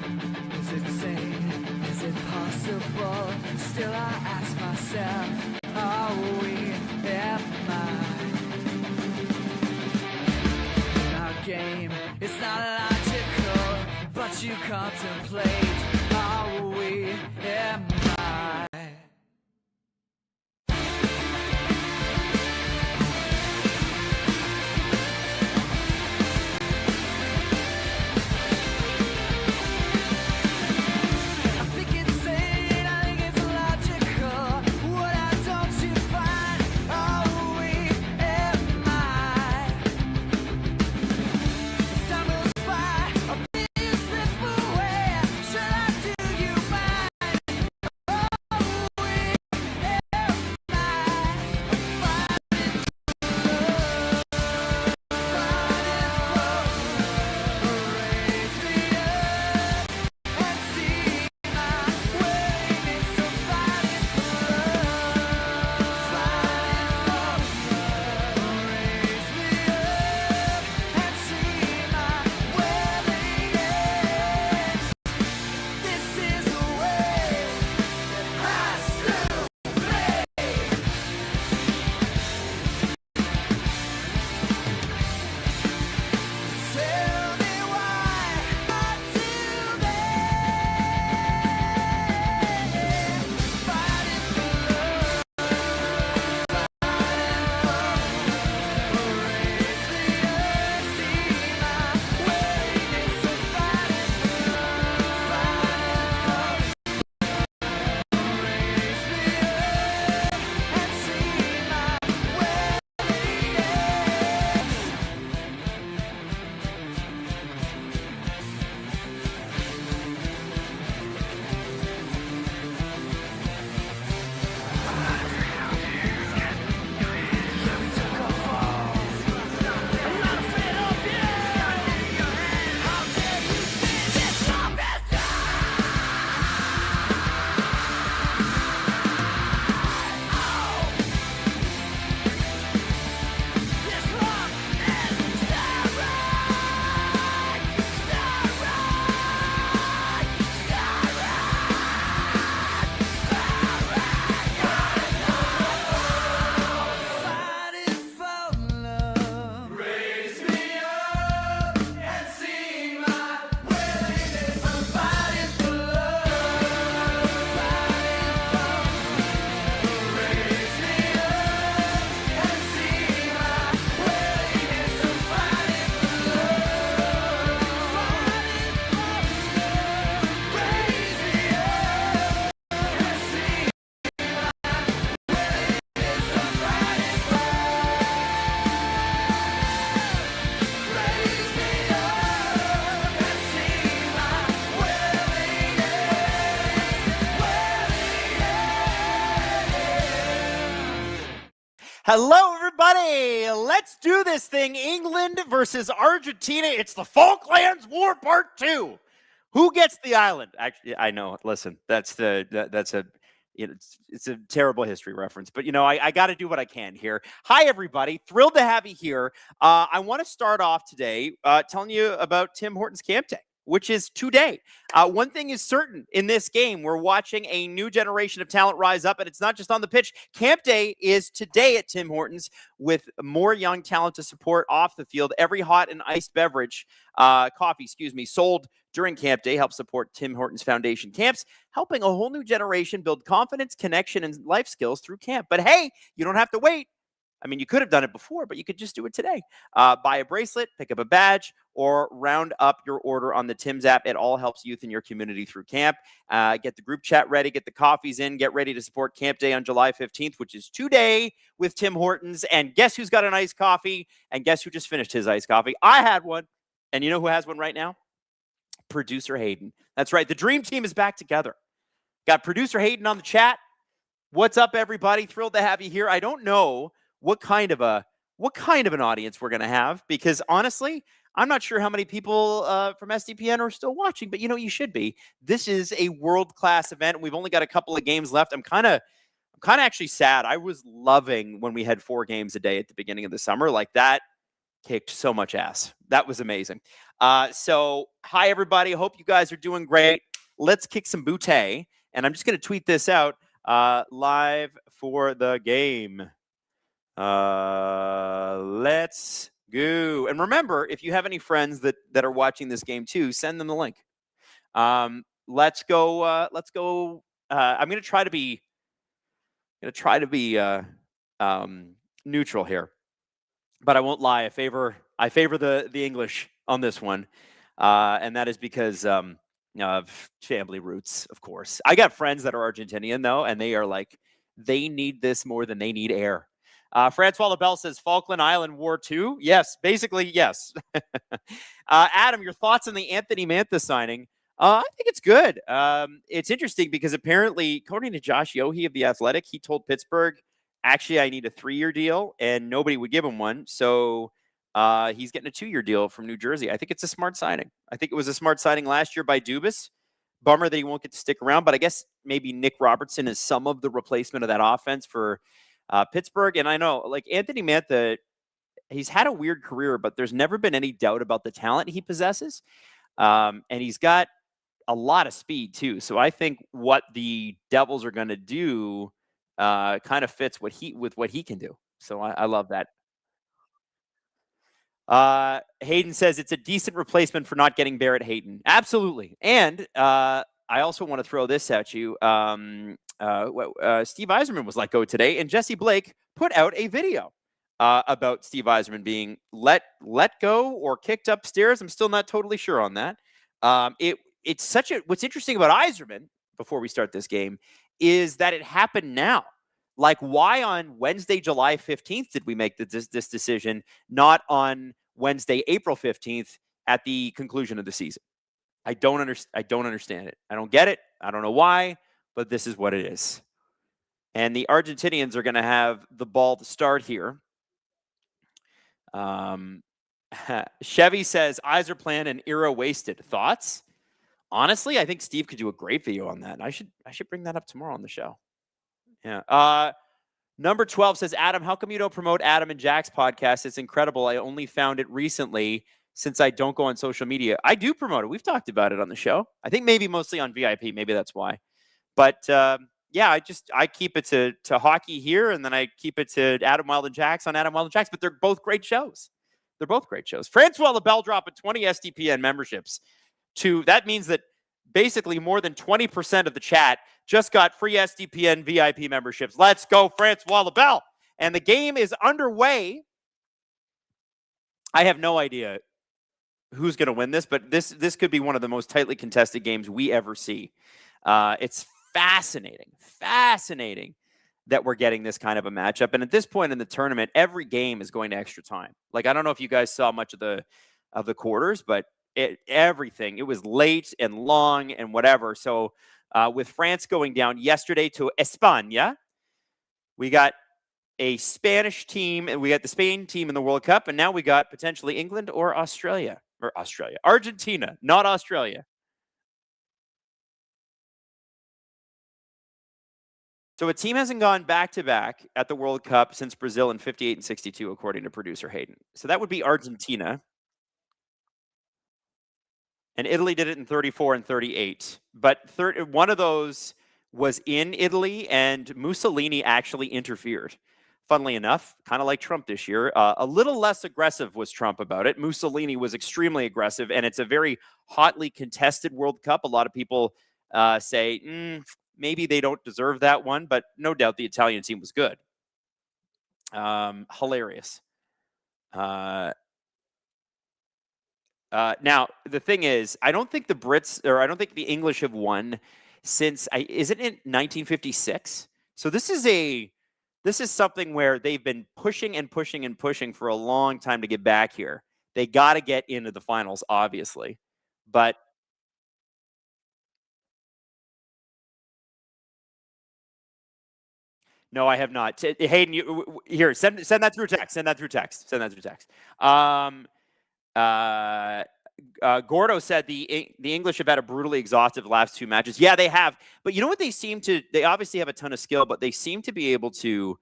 Is it sane? Is it possible? Still I ask myself, are we our game? It's not logical, but you contemplate, are we am I? Hello, everybody. Let's do this thing. England versus Argentina. It's the Falklands War Part 2. Who gets the island? Actually, I know. Listen, it's a terrible history reference, but I got to do what I can here. Hi, everybody. Thrilled to have you here. I want to start off today telling you about Tim Hortons Camp Day, which is today. One thing is certain in this game, we're watching a new generation of talent rise up, and it's not just on the pitch. Camp Day is today at Tim Hortons with more young talent to support off the field. Every hot and iced beverage, coffee, sold during Camp Day helps support Tim Hortons Foundation Camps, helping a whole new generation build confidence, connection, and life skills through camp. But hey, you don't have to wait. I mean, you could have done it before, but you could just do it today. Buy a bracelet, pick up a badge, or round up your order on the Tim's app. It all helps youth in your community through camp. Get the group chat ready, get the coffees in, get ready to support Camp Day on July 15th, which is today with Tim Hortons. And guess who's got an iced coffee? And guess who just finished his iced coffee? I had one. And you know who has one right now? Producer Hayden. That's right. The dream team is back together. Got producer Hayden on the chat. What's up, everybody? Thrilled to have you here. I don't know what kind of an audience we're going to have, because honestly, I'm not sure how many people from SDPN are still watching, but you should be. This is a world-class event. We've only got a couple of games left. I'm kind of actually sad. I was loving when we had 4 games a day at the beginning of the summer. Like, that kicked so much ass. That was amazing. So, hi, everybody. Hope you guys are doing great. Let's kick some bootay. And I'm just going to tweet this out live for the game. Let's go. And remember, if you have any friends that are watching this game too, send them the link. Let's go. Let's go. I'm going to try to be neutral here, but I won't lie. I favor the English on this one, and that is because of family roots, of course. I got friends that are Argentinian though, and they are like, they need this more than they need air. Francois Labelle says Falkland Island War 2. Yes, basically, yes. Adam, your thoughts on the Anthony Mantha signing? I think it's good. It's interesting because apparently, according to Josh Yohe of The Athletic, he told Pittsburgh, actually, I need a 3-year deal, and nobody would give him one. So he's getting a 2-year deal from New Jersey. I think it's a smart signing. I think it was a smart signing last year by Dubas. Bummer that he won't get to stick around, but I guess maybe Nick Robertson is some of the replacement of that offense for Pittsburgh. And I know, like, Anthony Mantha, he's had a weird career, but there's never been any doubt about the talent he possesses. And he's got a lot of speed too. So I think what the Devils are going to do kind of fits what he can do. So I love that. Hayden says it's a decent replacement for not getting Barrett Hayton. Absolutely. And I also want to throw this at you. Steve Yzerman was let go today, and Jesse Blake put out a video about Steve Yzerman being let go or kicked upstairs. I'm still not totally sure on that. What's interesting about Yzerman, before we start this game, is that it happened now. Like, why on Wednesday, July 15th did we make this decision, not on Wednesday, April 15th at the conclusion of the season? I don't understand it. I don't get it. I don't know why, but this is what it is. And the Argentinians are going to have the ball to start here. Chevy says, Yzer plan and era wasted. Thoughts? Honestly, I think Steve could do a great video on that. I should bring that up tomorrow on the show. Yeah. Number 12 says, Adam, how come you don't promote Adam and Jack's podcast? It's incredible. I only found it recently since I don't go on social media. I do promote it. We've talked about it on the show. I think maybe mostly on VIP. Maybe that's why. But yeah, I keep it to hockey here, and then I keep it to Adam Wylde and Jack's on Adam Wylde and Jack's. But they're both great shows. They're both great shows. Francois Labelle dropping 20 SDPN memberships. That means that basically more than 20% of the chat just got free SDPN VIP memberships. Let's go, Francois Labelle. And the game is underway. I have no idea who's going to win this, but this could be one of the most tightly contested games we ever see. It's fascinating that we're getting this kind of a matchup. And at this point in the tournament, every game is going to extra time. Like, I don't know if you guys saw much of the quarters, but everything. It was late and long and whatever. So with France going down yesterday to España, we got a Spanish team, and we got the Spain team in the World Cup, and now we got potentially England or Argentina, not Australia. So a team hasn't gone back-to-back at the World Cup since Brazil in 58 and 62, according to producer Hayden. So that would be Argentina. And Italy did it in 34 and 38. But one of those was in Italy, and Mussolini actually interfered. Funnily enough, kind of like Trump this year. A little less aggressive was Trump about it. Mussolini was extremely aggressive, and it's a very hotly contested World Cup. A lot of people say, maybe they don't deserve that one, but no doubt the Italian team was good. Hilarious. Now, the thing is, I don't think the English have won since, is it in 1956? So this is something where they've been pushing and pushing and pushing for a long time to get back here. They got to get into the finals, obviously. But no, I have not. Hayden, here, send that through text. Send that through text. Gordo said the English have had a brutally exhaustive last 2 matches. Yeah, they have. But you know what? They obviously have a ton of skill, but they seem to be able to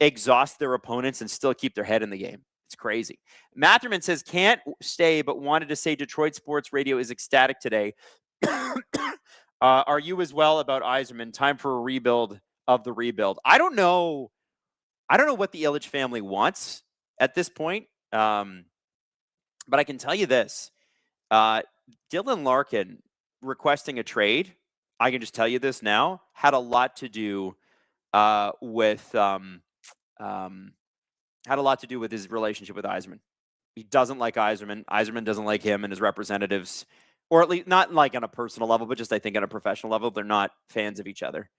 exhaust their opponents and still keep their head in the game. It's crazy. Matherman says, can't stay, but wanted to say Detroit sports radio is ecstatic today. Are you as well about Yzerman? Time for a rebuild of the rebuild. I don't know what the Ilitch family wants at this point. But I can tell you this. Dylan Larkin requesting a trade, I can just tell you this now, had a lot to do with his relationship with Yzerman. He doesn't like Yzerman. Yzerman doesn't like him and his representatives, or at least not like on a personal level, but just I think on a professional level, they're not fans of each other.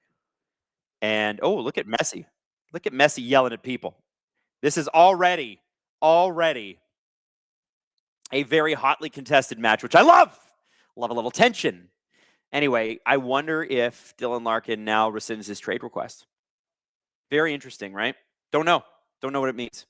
And look at Messi. Look at Messi yelling at people. This is already a very hotly contested match, which I love. Love a little tension. Anyway, I wonder if Dylan Larkin now rescinds his trade request. Very interesting, right? Don't know what it means.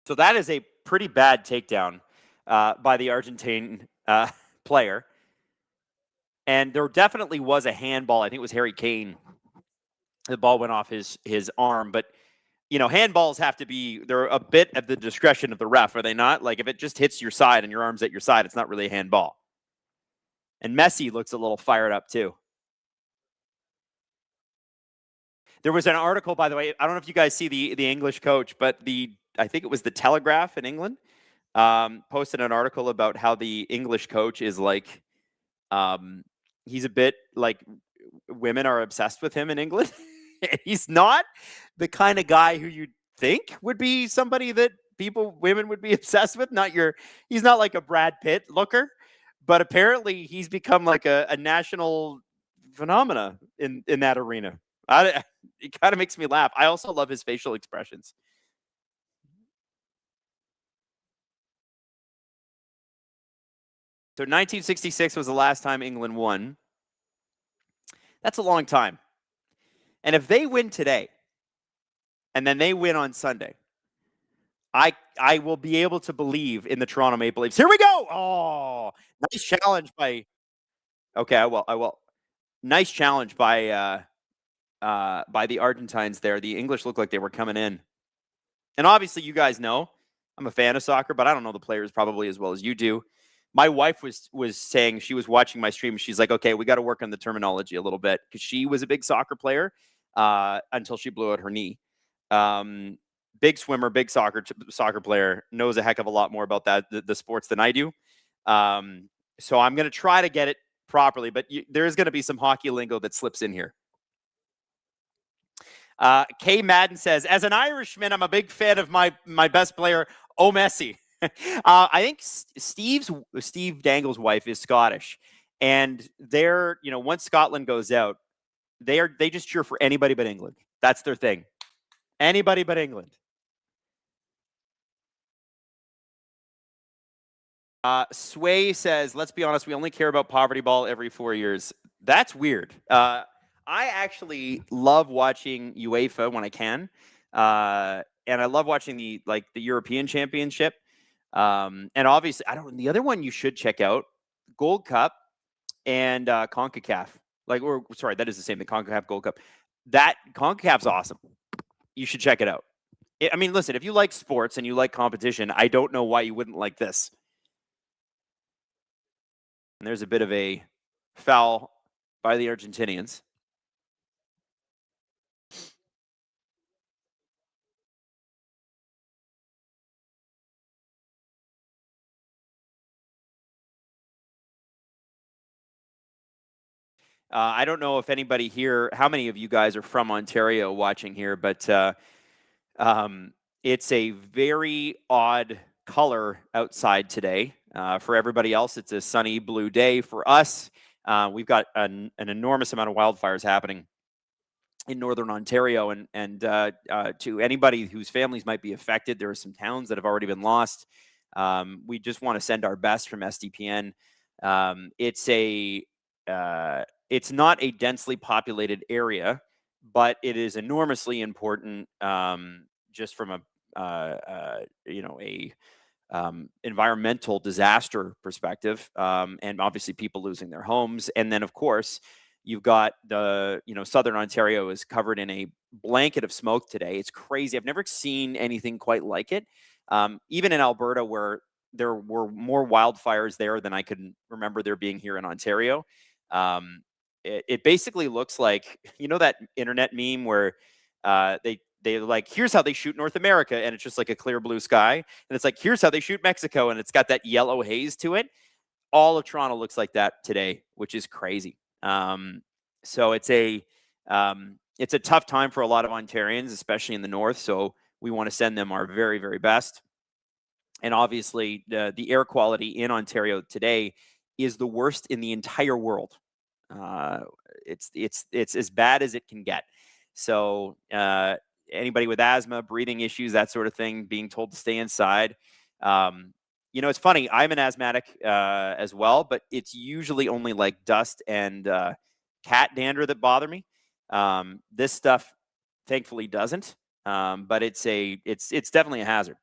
So that is a pretty bad takedown by the Argentine player. And there definitely was a handball. I think it was Harry Kane. The ball went off his arm. But, handballs have to be, they're a bit at the discretion of the ref, are they not? Like if it just hits your side and your arm's at your side, it's not really a handball. And Messi looks a little fired up too. There was an article, by the way, I don't know if you guys see the English coach, but I think it was the Telegraph in England, posted an article about how the English coach is like, he's a bit like women are obsessed with him in England. He's not the kind of guy who you'd think would be somebody that women would be obsessed with. He's not like a Brad Pitt looker, but apparently he's become like a national phenomena in that arena. It kind of makes me laugh. I also love his facial expressions. So 1966 was the last time England won. That's a long time. And if they win today, and then they win on Sunday, I will be able to believe in the Toronto Maple Leafs. Here we go. Oh, nice challenge by. Okay, I will. Nice challenge by the Argentines there. The English looked like they were coming in. And obviously, you guys know I'm a fan of soccer, but I don't know the players probably as well as you do. My wife was saying, she was watching my stream. She's like, okay, we got to work on the terminology a little bit, because she was a big soccer player until she blew out her knee. Big swimmer, big soccer player, knows a heck of a lot more about the sports than I do. So I'm going to try to get it properly, but there is going to be some hockey lingo that slips in here. Kay Madden says, as an Irishman, I'm a big fan of my best player, Messi. I think Steve Dangle's wife is Scottish, and they're, once Scotland goes out, they just cheer for anybody but England. That's their thing. Anybody but England. Sway says, let's be honest, we only care about Poverty Ball every 4 years. That's weird. I actually love watching UEFA when I can. And I love watching the European Championship. And obviously, the other one you should check out, Gold Cup and CONCACAF. That is the same thing, CONCACAF Gold Cup. That CONCACAF's awesome. You should check it out. Listen, if you like sports and you like competition, I don't know why you wouldn't like this. And there's a bit of a foul by the Argentinians. I don't know if anybody here, how many of you guys are from Ontario watching here, but it's a very odd color outside today. For everybody else, it's a sunny blue day. For us, we've got an enormous amount of wildfires happening in northern Ontario, and to anybody whose families might be affected, there are some towns that have already been lost. We just want to send our best from SDPN. It's not a densely populated area, but it is enormously important, just from a environmental disaster perspective, and obviously people losing their homes. And then, of course, you've got Southern Ontario is covered in a blanket of smoke today. It's crazy. I've never seen anything quite like it. Even in Alberta, where there were more wildfires there than I can remember there being here in Ontario. It basically looks like, that internet meme where they like, here's how they shoot North America, and it's just like a clear blue sky, and it's like, here's how they shoot Mexico, and it's got that yellow haze to it. All of Toronto looks like that today, which is crazy. So it's a tough time for a lot of Ontarians, especially in the north. So we want to send them our very, very best. And obviously, the air quality in Ontario today is the worst in the entire world. It's as bad as it can get. So anybody with asthma, breathing issues, that sort of thing, being told to stay inside. It's funny. I'm an asthmatic as well, but it's usually only like dust and cat dander that bother me. This stuff, thankfully, doesn't. But it's definitely a hazard.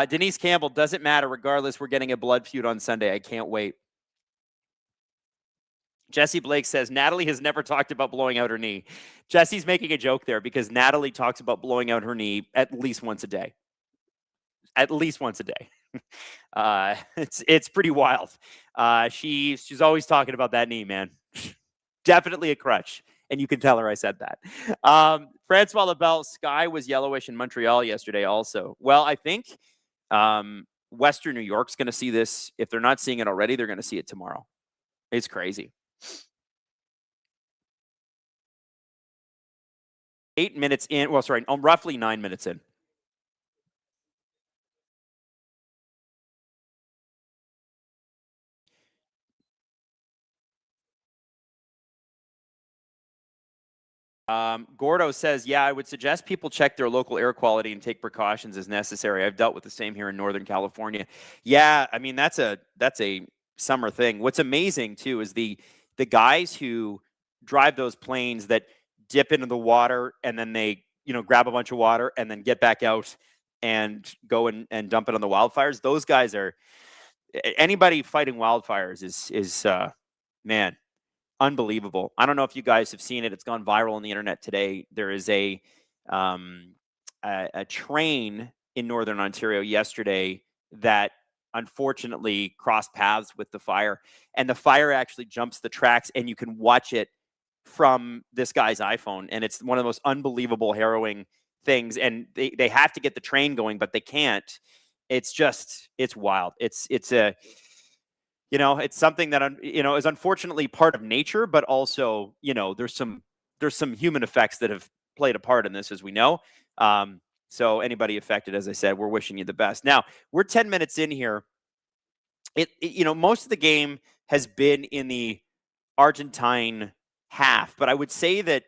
Denise Campbell, doesn't matter. Regardless, we're getting a blood feud on Sunday. I can't wait. Jesse Blake says, Natalie has never talked about blowing out her knee. Jesse's making a joke there because Natalie talks about blowing out her knee at least once a day. At least once a day. It's pretty wild. She's always talking about that knee, man. Definitely a crutch. And you can tell her I said that. Francois Labelle, sky was yellowish in Montreal yesterday also. Well, I think Western New York's going to see this. If they're not seeing it already, they're going to see it tomorrow. It's crazy. 8 minutes in. Well, sorry, roughly 9 minutes in. Gordo says, yeah, I would suggest people check their local air quality and take precautions as necessary. I've dealt with the same here in Northern California. Yeah, I mean, that's a summer thing. What's amazing, too, is the guys who drive those planes that dip into the water and then they, grab a bunch of water and then get back out and go and dump it on the wildfires. Those guys are anybody fighting wildfires is man, unbelievable. I don't know if you guys have seen it. It's gone viral on the internet today. There is a train in Northern Ontario yesterday that unfortunately crossed paths with the fire, and the fire actually jumps the tracks, and you can watch it from this guy's iPhone, and it's one of the most unbelievable, harrowing things. And they have to get the train going, but they can't. It's wild. It's something that is unfortunately part of nature, but also there's some human effects that have played a part in this, as we know. So anybody affected, as I said, we're wishing you the best. Now we're 10 minutes in here. Most of the game has been in the Argentine half, but I would say that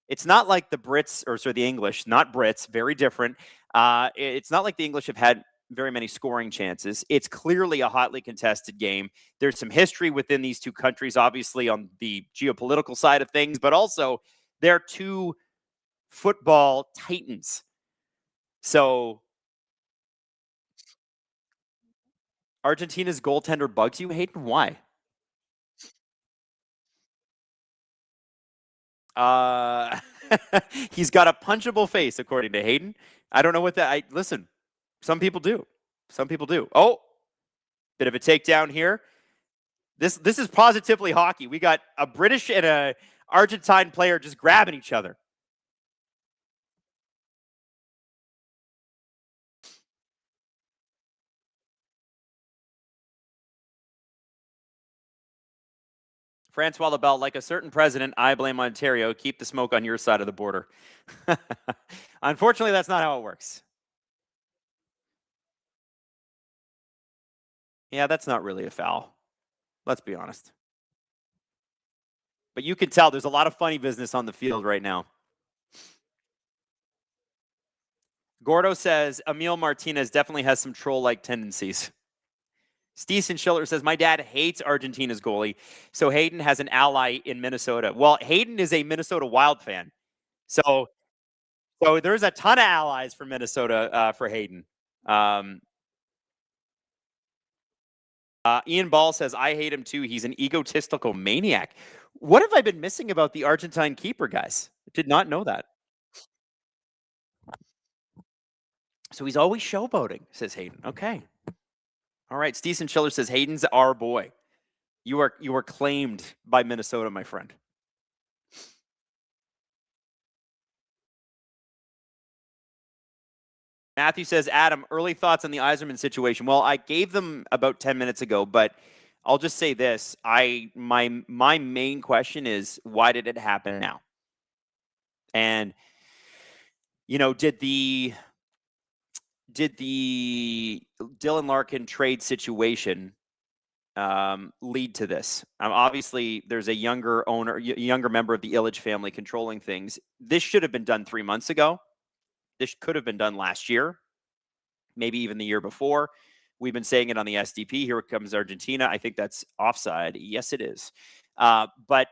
it's not like the Brits, or sorry, the English, not Brits, very different. It's not like the English have had very many scoring chances. It's clearly a hotly contested game. There's some history within these two countries, obviously on the geopolitical side of things, but also they're two football titans. So Argentina's goaltender bugs you, Hayden? Why? He's got a punchable face, according to Hayden. I don't know what that. Listen. Some people do. Oh, bit of a takedown here. This is positively hockey. We got a British and a Argentine player just grabbing each other. Francois Labelle, like a certain president, I blame Ontario. Keep the smoke on your side of the border. Unfortunately, that's not how it works. Yeah, that's not really a foul. Let's be honest. But you can tell there's a lot of funny business on the field right now. Gordo says Emil Martinez definitely has some troll-like tendencies. Steeson Schiller says, my dad hates Argentina's goalie, so Hayden has an ally in Minnesota. Well, Hayden is a Minnesota Wild fan. So there's a ton of allies for Minnesota for Hayden. Ian Ball says, I hate him too. He's an egotistical maniac. What have I been missing about the Argentine keeper, guys? Did not know that. So he's always showboating, says Hayden. Okay. All right. Steven Schiller says, Hayden's our boy. You are claimed by Minnesota, my friend. Matthew says, Adam, early thoughts on the Yzerman situation. Well, I gave them about 10 minutes ago, but I'll just say this. My main question is, why did it happen now? And, did the Dylan Larkin trade situation lead to this? Obviously, there's a younger member of the Illich family controlling things. This should have been done 3 months ago. This could have been done last year, maybe even the year before. We've been saying it on the SDP. Here comes Argentina. I think that's offside. Yes, it is. But,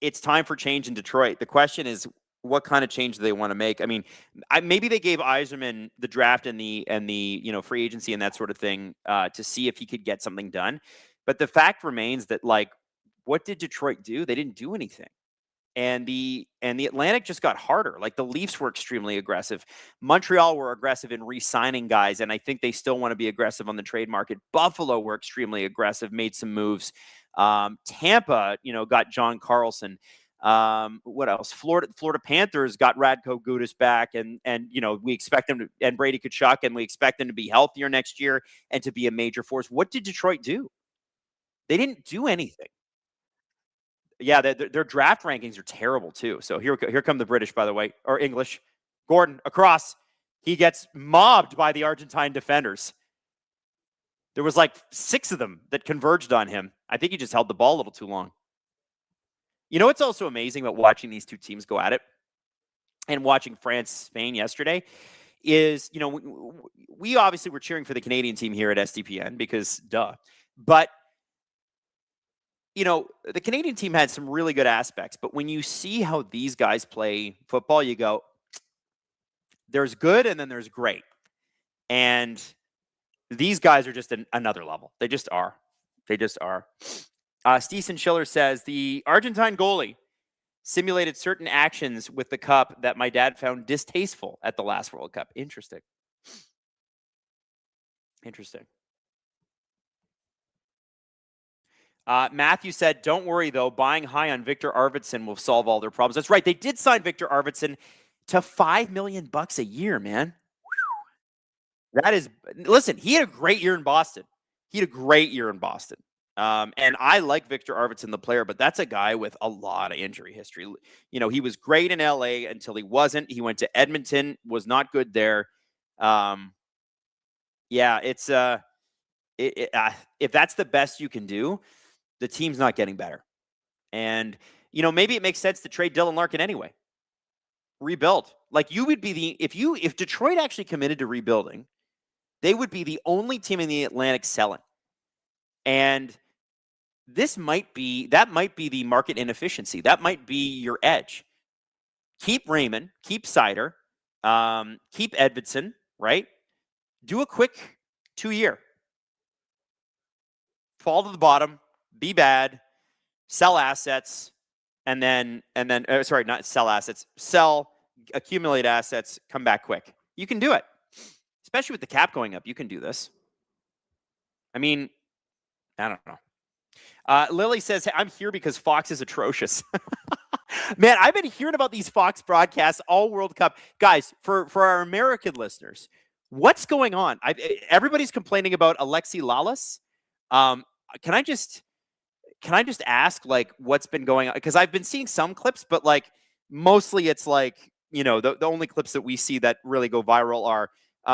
it's time for change in Detroit. The question is, what kind of change do they want to make? I mean, maybe they gave Yzerman the draft and the free agency and that sort of thing to see if he could get something done. But the fact remains that, like, what did Detroit do? They didn't do anything. And the Atlantic just got harder. Like, the Leafs were extremely aggressive. Montreal were aggressive in re-signing guys, and I think they still want to be aggressive on the trade market. Buffalo were extremely aggressive, made some moves. Tampa, got John Carlson. What else? Florida Panthers got Radko Gudas back, and we expect them to, and Brady Tkachuk, and we expect them to be healthier next year and to be a major force. What did Detroit do? They didn't do anything. Yeah, their draft rankings are terrible too. So here come the British, by the way, or English. Gordon across. He gets mobbed by the Argentine defenders. There was like 6 of them that converged on him. I think he just held the ball a little too long. What's also amazing about watching these two teams go at it and watching France, Spain yesterday is, we obviously were cheering for the Canadian team here at SDPN because duh. But the Canadian team had some really good aspects, but when you see how these guys play football, you go, there's good and then there's great. And these guys are just another level. They just are. They just are. Steven Schiller says, the Argentine goalie simulated certain actions with the cup that my dad found distasteful at the last World Cup. Interesting. Matthew said, don't worry, though. Buying high on Victor Arvidsson will solve all their problems. That's right. They did sign Victor Arvidsson to $5 million a year, man. That is, listen, he had a great year in Boston. And I like Victor Arvidsson, the player, but that's a guy with a lot of injury history. He was great in LA until he wasn't. He went to Edmonton, was not good there. Yeah, it's if that's the best you can do, the team's not getting better. And, maybe it makes sense to trade Dylan Larkin anyway. Rebuild. Like, you would be if Detroit actually committed to rebuilding, they would be the only team in the Atlantic selling. And that might be the market inefficiency. That might be your edge. Keep Raymond, keep Seider, keep Edvinsson, right? Do a quick 2-year. Fall to the bottom, be bad, sell assets, and then sorry, not sell assets, sell, accumulate assets, come back quick. You can do it. Especially with the cap going up, you can do this. I mean, I don't know. Lily says, hey, I'm here because Fox is atrocious. Man, I've been hearing about these Fox broadcasts all World Cup. Guys, for our American listeners, what's going on? Everybody's complaining about Alexi Lalas. Can I just ask, like, what's been going on? Because I've been seeing some clips, but, like, mostly it's like, the only clips that we see that really go viral are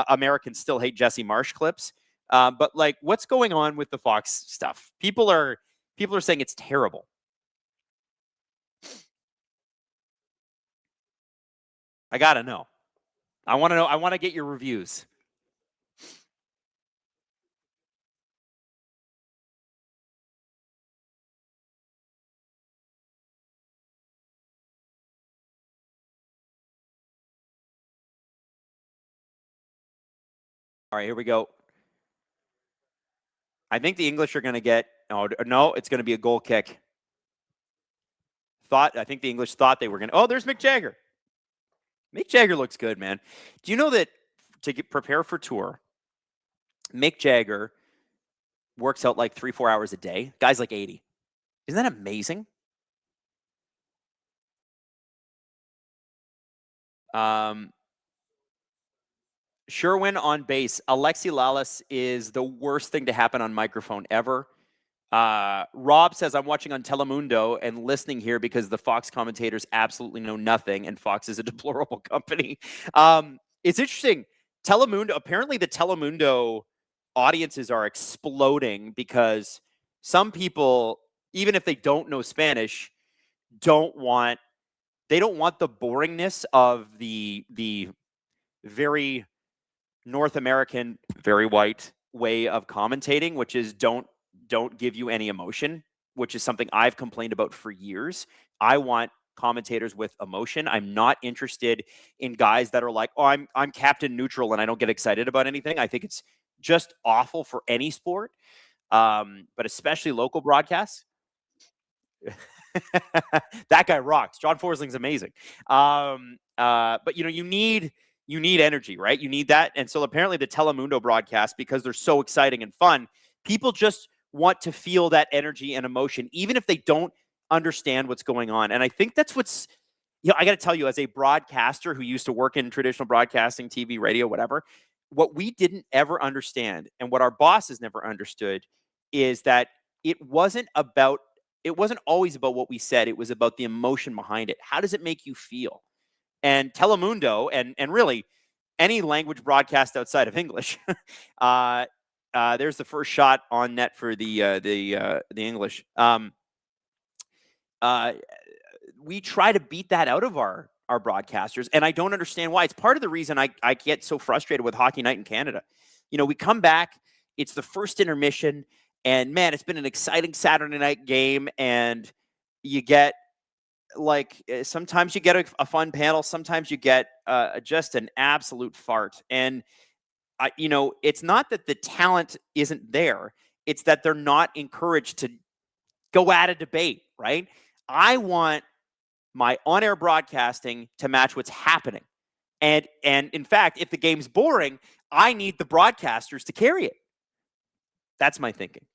Americans still hate Jesse Marsh clips. But, like, what's going on with the Fox stuff? People are saying it's terrible. I gotta know. I want to know. I want to get your reviews. All right, here we go. I think the English are going to get. Oh no, it's going to be a goal kick. I think the English thought they were going to. Oh, there's Mick Jagger. Mick Jagger looks good, man. Do you know that to prepare for tour, Mick Jagger works out like 3-4 hours a day? Guy's like 80. Isn't that amazing? Sherwin on bass. Alexi Lalas is the worst thing to happen on microphone ever. Rob says, I'm watching on Telemundo and listening here because the Fox commentators absolutely know nothing, and Fox is a deplorable company. It's interesting. Telemundo, apparently the Telemundo audiences are exploding because some people, even if they don't know Spanish, don't want the boringness of the very North American, very white way of commentating, which is don't give you any emotion, which is something I've complained about for years. I want commentators with emotion. I'm not interested in guys that are like, oh, I'm captain neutral and I don't get excited about anything. I think it's just awful for any sport, but especially local broadcasts. That guy rocks. John Forsling's amazing. But you need energy, right? You need that. And so apparently the Telemundo broadcast, because they're so exciting and fun, people just want to feel that energy and emotion, even if they don't understand what's going on. And I think that's what's, I got to tell you, as a broadcaster who used to work in traditional broadcasting, TV, radio, whatever, what we didn't ever understand and what our bosses never understood is that it wasn't always about what we said. It was about the emotion behind it. How does it make you feel? And Telemundo and really any language broadcast outside of English, there's the first shot on net for the English. We try to beat that out of our broadcasters, and I don't understand why. It's part of the reason I get so frustrated with Hockey Night in Canada. We come back, it's the first intermission, and man, it's been an exciting Saturday night game, and you get sometimes you get a fun panel, sometimes you get just an absolute fart. And it's not that the talent isn't there, it's that they're not encouraged to go at a debate, right? I want my on-air broadcasting to match what's happening. And in fact, if the game's boring, I need the broadcasters to carry it. That's my thinking.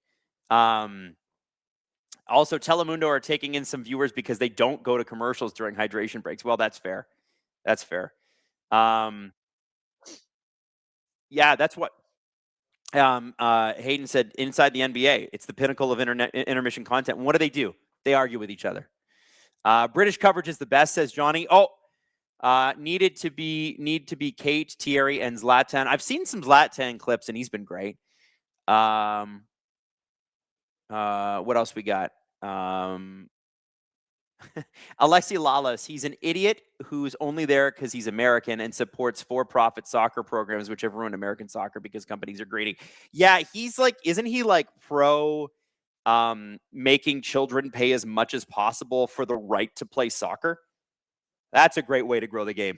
Also, Telemundo are taking in some viewers because they don't go to commercials during hydration breaks. Well, that's fair. That's fair. Yeah, that's what Hayden said. Inside the NBA, it's the pinnacle of intermission content. And what do? They argue with each other. British coverage is the best, says Johnny. Oh, need to be Kate, Thierry, and Zlatan. I've seen some Zlatan clips, and he's been great. What else we got? Alexi Lalas, he's an idiot who's only there because he's American and supports for-profit soccer programs, which have ruined American soccer because companies are greedy. Yeah, he's like, isn't he like pro making children pay as much as possible for the right to play soccer? That's a great way to grow the game.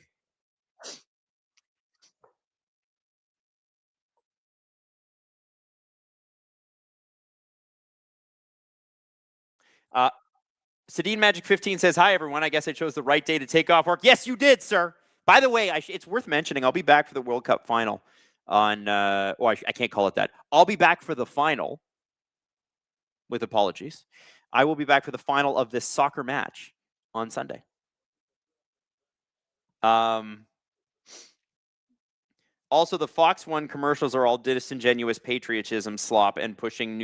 Sadine Magic 15 says, hi, everyone. I guess I chose the right day to take off work. Yes, you did, sir. By the way, it's worth mentioning, I'll be back for the World Cup final on, I can't call it that. I'll be back for the final, with apologies. I will be back for the final of this soccer match on Sunday. Also, the Fox One commercials are all disingenuous patriotism slop and pushing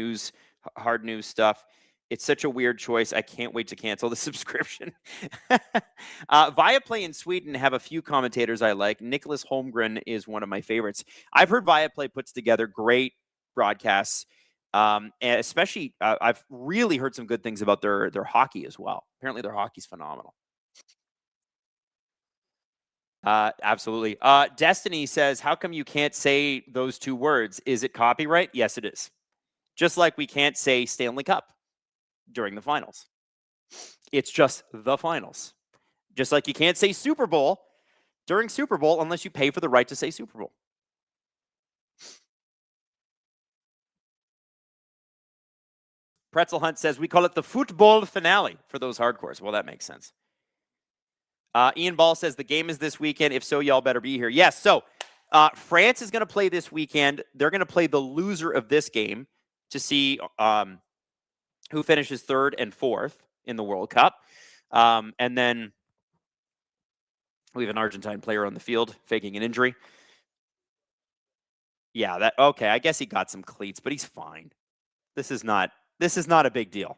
hard news stuff. It's such a weird choice. I can't wait to cancel the subscription. Viaplay in Sweden have a few commentators I like. Nicholas Holmgren is one of my favorites. I've heard Viaplay puts together great broadcasts, and especially I've really heard some good things about their hockey as well. Apparently their hockey's phenomenal. Absolutely. Destiny says, how come you can't say those two words? Is it copyright? Yes, it is. Just like we can't say Stanley Cup during the finals. It's just the finals. Just like you can't say Super Bowl during Super Bowl unless you pay for the right to say Super Bowl. Pretzel Hunt says, we call it the football finale for those hardcores. Well, that makes sense. Ian Ball says, the game is this weekend. If so, y'all better be here. Yes, so France is going to play this weekend. They're going to play the loser of this game to see who finishes third and fourth in the World Cup. And then we have an Argentine player on the field faking an injury. Yeah, okay. I guess he got some cleats, but he's fine. This is not a big deal.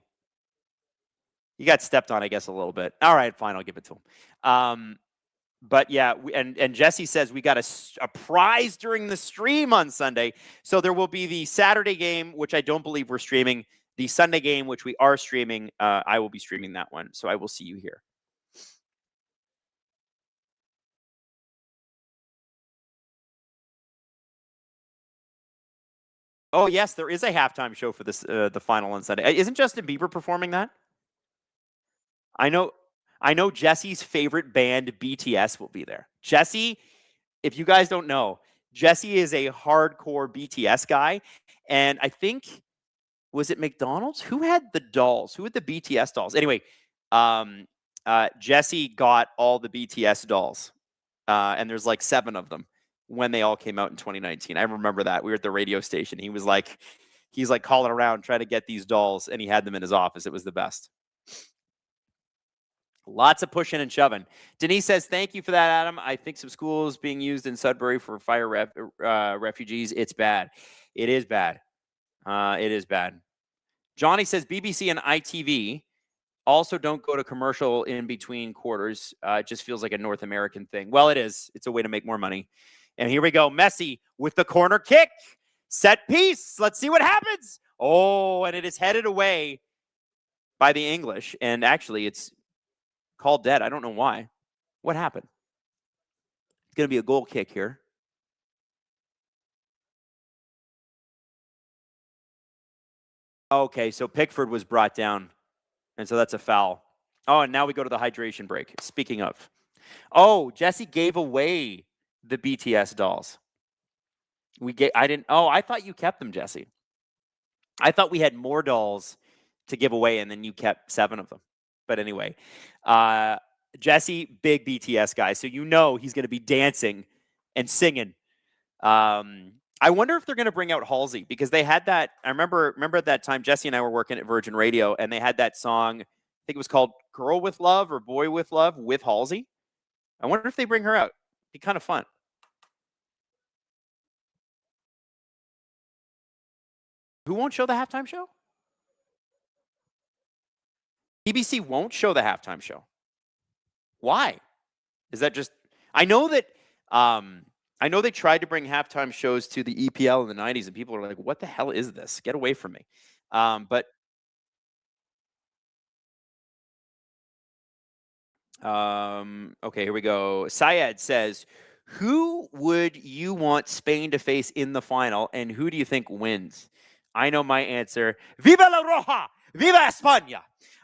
He got stepped on, I guess, a little bit. All right, fine. I'll give it to him. But yeah, and Jesse says we got a prize during the stream on Sunday. So there will be the Saturday game, which I don't believe we're streaming. The Sunday game, which we are streaming. I will be streaming that one. So I will see you here. Oh, yes, there is a halftime show for this the final on Sunday. Isn't Justin Bieber performing that? I know Jesse's favorite band, BTS, will be there. Jesse, if you guys don't know, Jesse is a hardcore BTS guy. And I think, was it McDonald's? Who had the dolls? Who had the BTS dolls? Anyway, Jesse got all the BTS dolls. And there's like 7 of them when they all came out in 2019. I remember that. We were at the radio station. He's like calling around trying to get these dolls, and he had them in his office. It was the best. Lots of pushing and shoving. Denise says, thank you for that, Adam. I think some schools being used in Sudbury for fire refugees. It's bad. It is bad. It is bad. Johnny says, BBC and ITV also don't go to commercial in between quarters. It just feels like a North American thing. Well, it is. It's a way to make more money. And here we go. Messi with the corner kick. Set piece. Let's see what happens. Oh, and it is headed away by the English. And actually, it's called dead. I don't know why. What happened? It's going to be a goal kick here. Okay, so Pickford was brought down. And so that's a foul. Oh, and now we go to the hydration break. Speaking of. Oh, Jesse gave away the BTS dolls. I thought you kept them, Jesse. I thought we had more dolls to give away, and then you kept 7 of them. But anyway, Jesse, big BTS guy. So you know he's going to be dancing and singing. I wonder if they're going to bring out Halsey, because they had that. I remember at that time, Jesse and I were working at Virgin Radio, and they had that song. I think it was called Girl with Love or Boy with Love with Halsey. I wonder if they bring her out. It'd be kind of fun. Who won't show the halftime show? BBC won't show the halftime show. Why? Is that just? I know that. I know they tried to bring halftime shows to the EPL in the 90s, and people are like, what the hell is this? Get away from me. Okay, here we go. Syed says, who would you want Spain to face in the final, and who do you think wins? I know my answer. Viva la Roja! Viva España!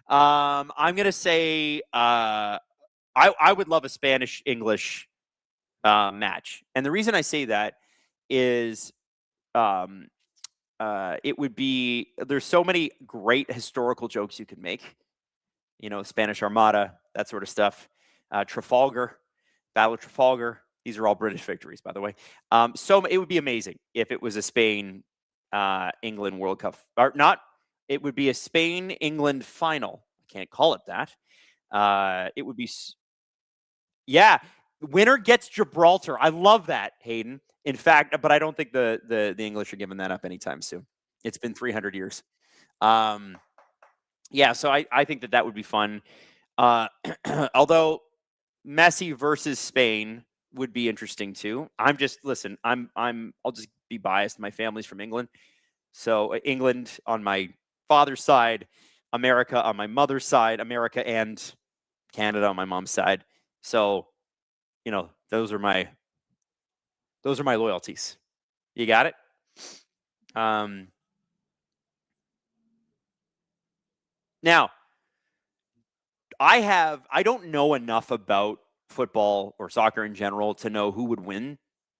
I'm going to say I would love a Spanish-English match. And the reason I say that is it would be, there's so many great historical jokes you could make. You know, Spanish Armada, that sort of stuff. Trafalgar, Battle of Trafalgar. These are all British victories, by the way. So it would be amazing if it was a Spain England World Cup, or not. It would be a Spain-England final. I can't call it that. It would be, yeah. Winner gets Gibraltar. I love that, Hayden. In fact, but I don't think the English are giving that up anytime soon. It's been 300 years. Yeah, so I think that would be fun. Although Messi versus Spain would be interesting too. I'll just be biased. My family's from England. So England on my father's side, America on my mother's side, America and Canada on my mom's side. So, you know, those are my loyalties. You got it? Now, I don't know enough about football or soccer in general to know who would win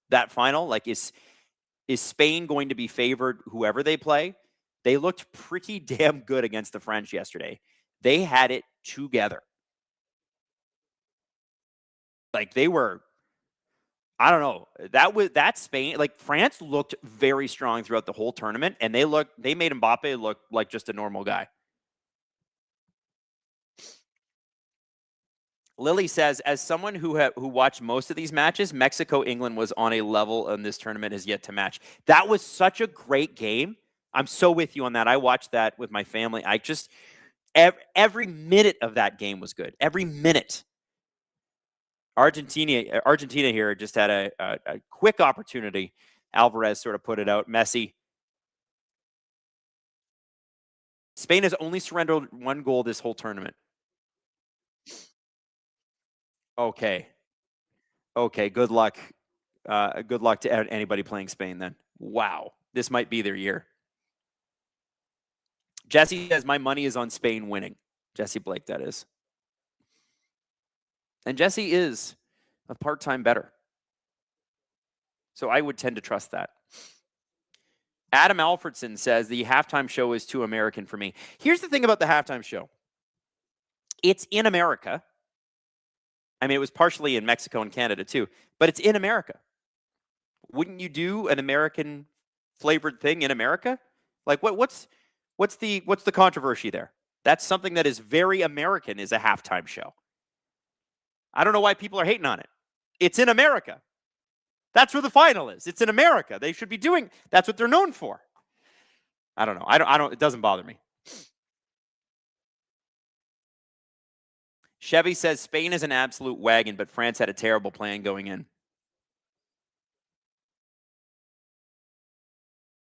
that final. Like, is Spain going to be favored whoever they play? They looked pretty damn good against the French yesterday. They had it together. Like they were, I don't know. That Spain, like France looked very strong throughout the whole tournament, and they made Mbappe look like just a normal guy. Lily says, as someone who watched most of these matches, Mexico-England was on a level and this tournament has yet to match. That was such a great game. I'm so with you on that. I watched that with my family. I just, every minute of that game was good. Every minute. Argentina here just had a quick opportunity. Alvarez sort of put it out. Messi. Spain has only surrendered one goal this whole tournament. Okay. Good luck. Good luck to anybody playing Spain then. Wow. This might be their year. Jesse says, my money is on Spain winning. Jesse Blake, that is. And Jesse is a part-time bettor. So I would tend to trust that. Adam Alfredson says, the halftime show is too American for me. Here's the thing about the halftime show. It's in America. I mean, it was partially in Mexico and Canada too, but it's in America. Wouldn't you do an American flavored thing in America? Like what's the controversy there? That's something that is very American, is a halftime show. I don't know why people are hating on it. It's in America. That's where the final is. It's in America. They should be doing, that's what they're known for. I don't know. I don't it doesn't bother me. Chevy says Spain is an absolute wagon, but France had a terrible plan going in.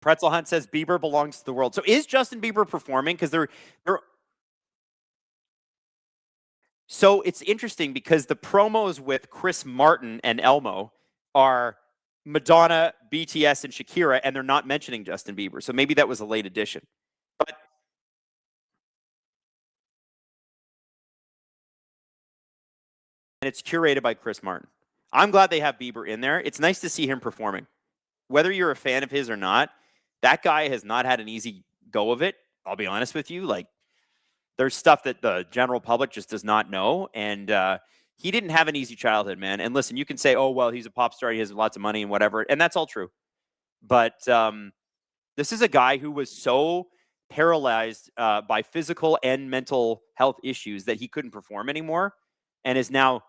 Pretzel Hunt says Bieber belongs to the world. So is Justin Bieber performing? Because they're so it's interesting because the promos with Chris Martin and Elmo are Madonna, BTS, and Shakira, and they're not mentioning Justin Bieber. So maybe that was a late addition. But and it's curated by Chris Martin. I'm glad they have Bieber in there. It's nice to see him performing. Whether you're a fan of his or not, that guy has not had an easy go of it. I'll be honest with you. Like, there's stuff that the general public just does not know. And he didn't have an easy childhood, man. And listen, you can say, oh, well, he's a pop star. He has lots of money and whatever. And that's all true. But this is a guy who was so paralyzed by physical and mental health issues that he couldn't perform anymore and is now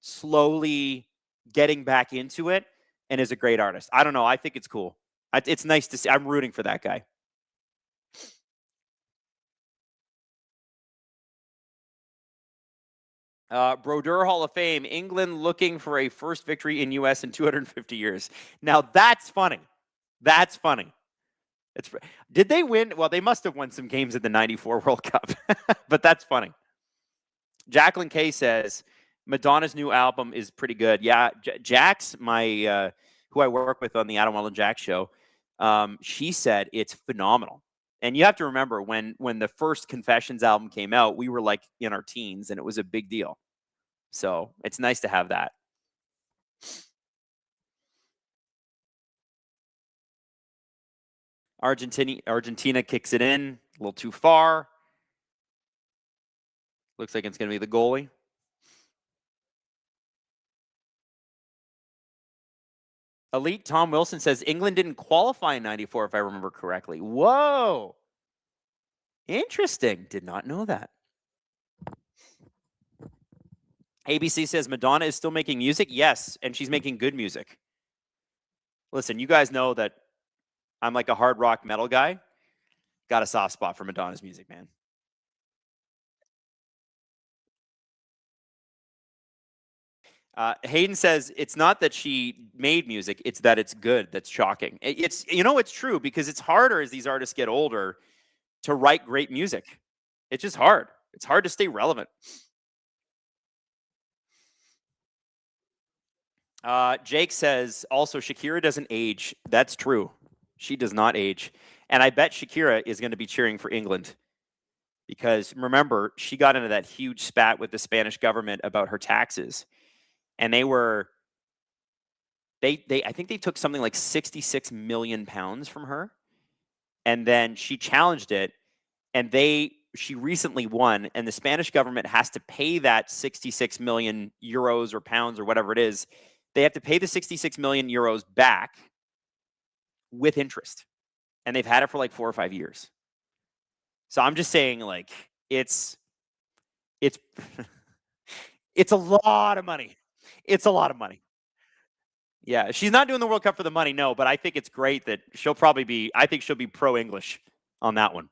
slowly getting back into it and is a great artist. I don't know. I think it's cool. It's nice to see. I'm rooting for that guy. Brodeur Hall of Fame, England looking for a first victory in U.S. in 250 years. Now, that's funny. That's funny. Did they win? Well, they must have won some games at the 94 World Cup, but that's funny. Jacqueline Kay says, Madonna's new album is pretty good. Yeah, Jax, my who I work with on the Adam Wylde and Jack show, she said it's phenomenal. And you have to remember when the first Confessions album came out, we were like in our teens, and it was a big deal. So it's nice to have that. Argentina kicks it in a little too far. Looks like it's going to be the goalie. Elite Tom Wilson says England didn't qualify in 94, if I remember correctly. Whoa. Interesting. Did not know that. ABC says Madonna is still making music. Yes, and she's making good music. Listen, you guys know that I'm like a hard rock metal guy. Got a soft spot for Madonna's music, man. Hayden says it's not that she made music, it's that it's good. That's shocking. It's, you know, it's true because it's harder as these artists get older to write great music. It's just hard. It's hard to stay relevant. Jake says also Shakira doesn't age. That's true. She does not age. And I bet Shakira is going to be cheering for England because remember, she got into that huge spat with the Spanish government about her taxes. And they I think they took something like 66 million pounds from her. and then she challenged it, and she recently won, and the Spanish government has to pay that 66 million euros or pounds or whatever it is. They have to pay the 66 million euros back with interest, and they've had it for like 4 or 5 years. So I'm just saying, like, it's it's a lot of money. It's a lot of money. Yeah, she's not doing the World Cup for the money, no, but I think it's great that she'll probably be. I think she'll be pro-English on that one.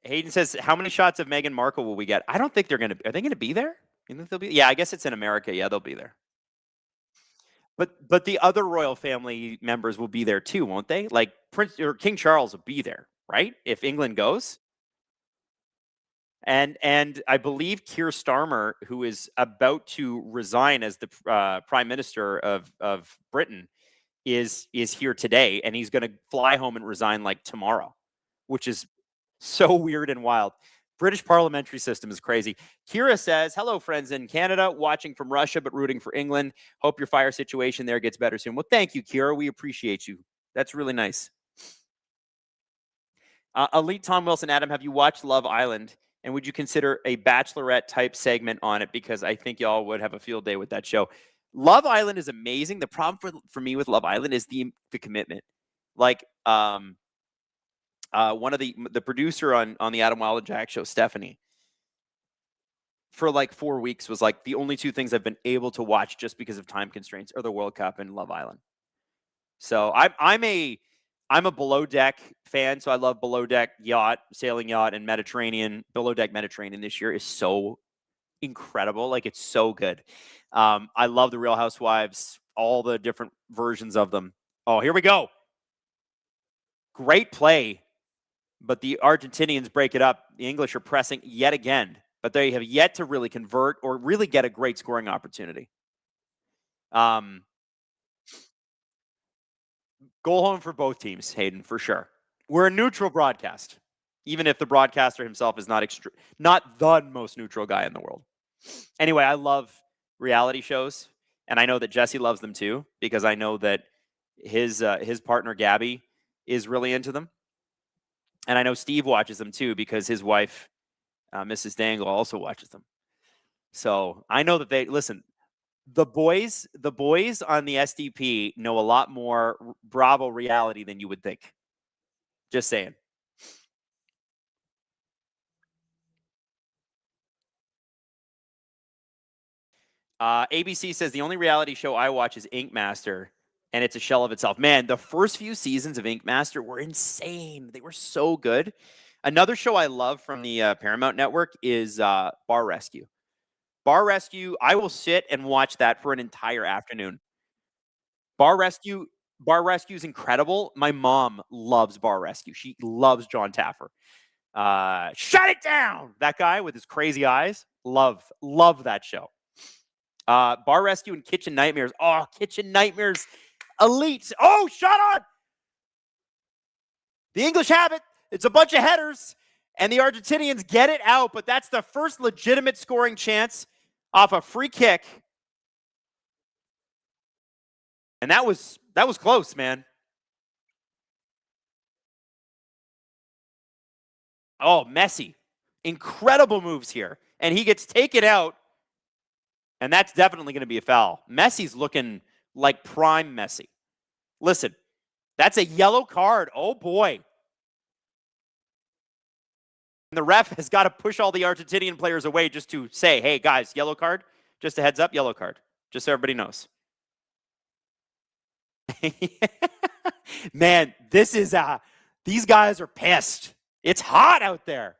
Hayden says, "How many shots of Meghan Markle will we get?" I don't think they're going to. Are they going to be there? You think they'll be? Yeah, I guess it's in America. Yeah, they'll be there. But the other royal family members will be there too, won't they? Like Prince or King Charles will be there, right? If England goes. And I believe Keir Starmer, who is about to resign as the Prime Minister of Britain, is here today, and he's going to fly home and resign like tomorrow, which is so weird and wild. British parliamentary system is crazy. Kira says, "Hello, friends in Canada, watching from Russia but rooting for England. Hope your fire situation there gets better soon." Well, thank you, Kira. We appreciate you. That's really nice. Elite Tom Wilson, Adam, have you watched Love Island? And would you consider a bachelorette type segment on it? Because I think y'all would have a field day with that show. Love Island is amazing. The problem for me with Love Island is the commitment. Like one of the producer on the Adam Wylde and Jack show, Stephanie, for like 4 weeks was like the only two things I've been able to watch just because of time constraints are the World Cup and Love Island. So I'm a below deck fan, so I love below deck yacht, sailing yacht, and Mediterranean. Below deck Mediterranean this year is so incredible. Like, it's so good. I love the Real Housewives, all the different versions of them. Oh, here we go. Great play, but the Argentinians break it up. The English are pressing yet again, but they have yet to really convert or really get a great scoring opportunity. Goal home for both teams, Hayden, for sure. We're a neutral broadcast, even if the broadcaster himself is not the most neutral guy in the world. Anyway, I love reality shows, and I know that Jesse loves them too, because I know that his partner Gabby is really into them, and I know Steve watches them too because his wife, Mrs. Dangle, also watches them. So I know that they listen. The boys on the SDP know a lot more Bravo reality than you would think. Just saying. ABC says the only reality show I watch is Ink Master, and it's a shell of itself. Man, the first few seasons of Ink Master were insane. They were so good. Another show I love from the Paramount Network is Bar Rescue. Bar Rescue, I will sit and watch that for an entire afternoon. Bar Rescue is incredible. My mom loves Bar Rescue. She loves John Taffer. Shut it down! That guy with his crazy eyes. Love that show. Bar Rescue and Kitchen Nightmares. Oh, Kitchen Nightmares. Elite. Oh, shut on! The English have it. It's a bunch of headers, and the Argentinians get it out, but that's the first legitimate scoring chance off a free kick. And that was close, man. Oh, Messi. Incredible moves here. And he gets taken out, and that's definitely going to be a foul. Messi's looking like prime Messi. Listen, that's a yellow card. Oh, boy. And the ref has got to push all the Argentinian players away just to say, hey, guys, yellow card. Just a heads up, yellow card. Just so everybody knows. Man, these guys are pissed. It's hot out there.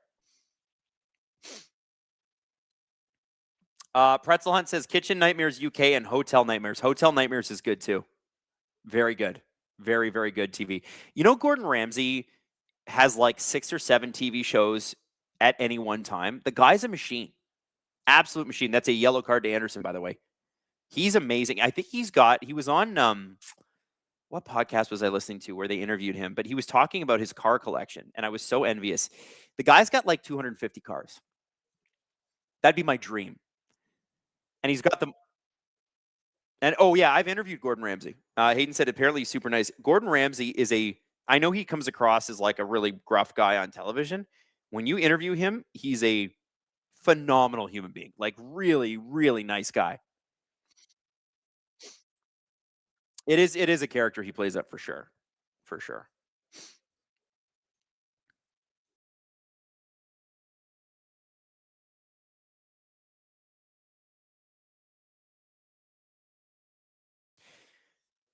Pretzel Hunt says Kitchen Nightmares UK and Hotel Nightmares. Hotel Nightmares is good too. Very good. Very, very good TV. You know, Gordon Ramsay has like 6 or 7 TV shows at any one time. The guy's a machine. Absolute machine. That's a yellow card to Anderson, by the way. He's amazing. I think he was on what podcast was I listening to where they interviewed him? But he was talking about his car collection, and I was so envious. The guy's got like 250 cars. That'd be my dream. And he's got them. And oh yeah, I've interviewed Gordon Ramsay. Hayden said apparently he's super nice. Gordon Ramsay is I know he comes across as like a really gruff guy on television. When you interview him, he's a phenomenal human being. Like really, really nice guy. It is a character he plays up for sure. For sure.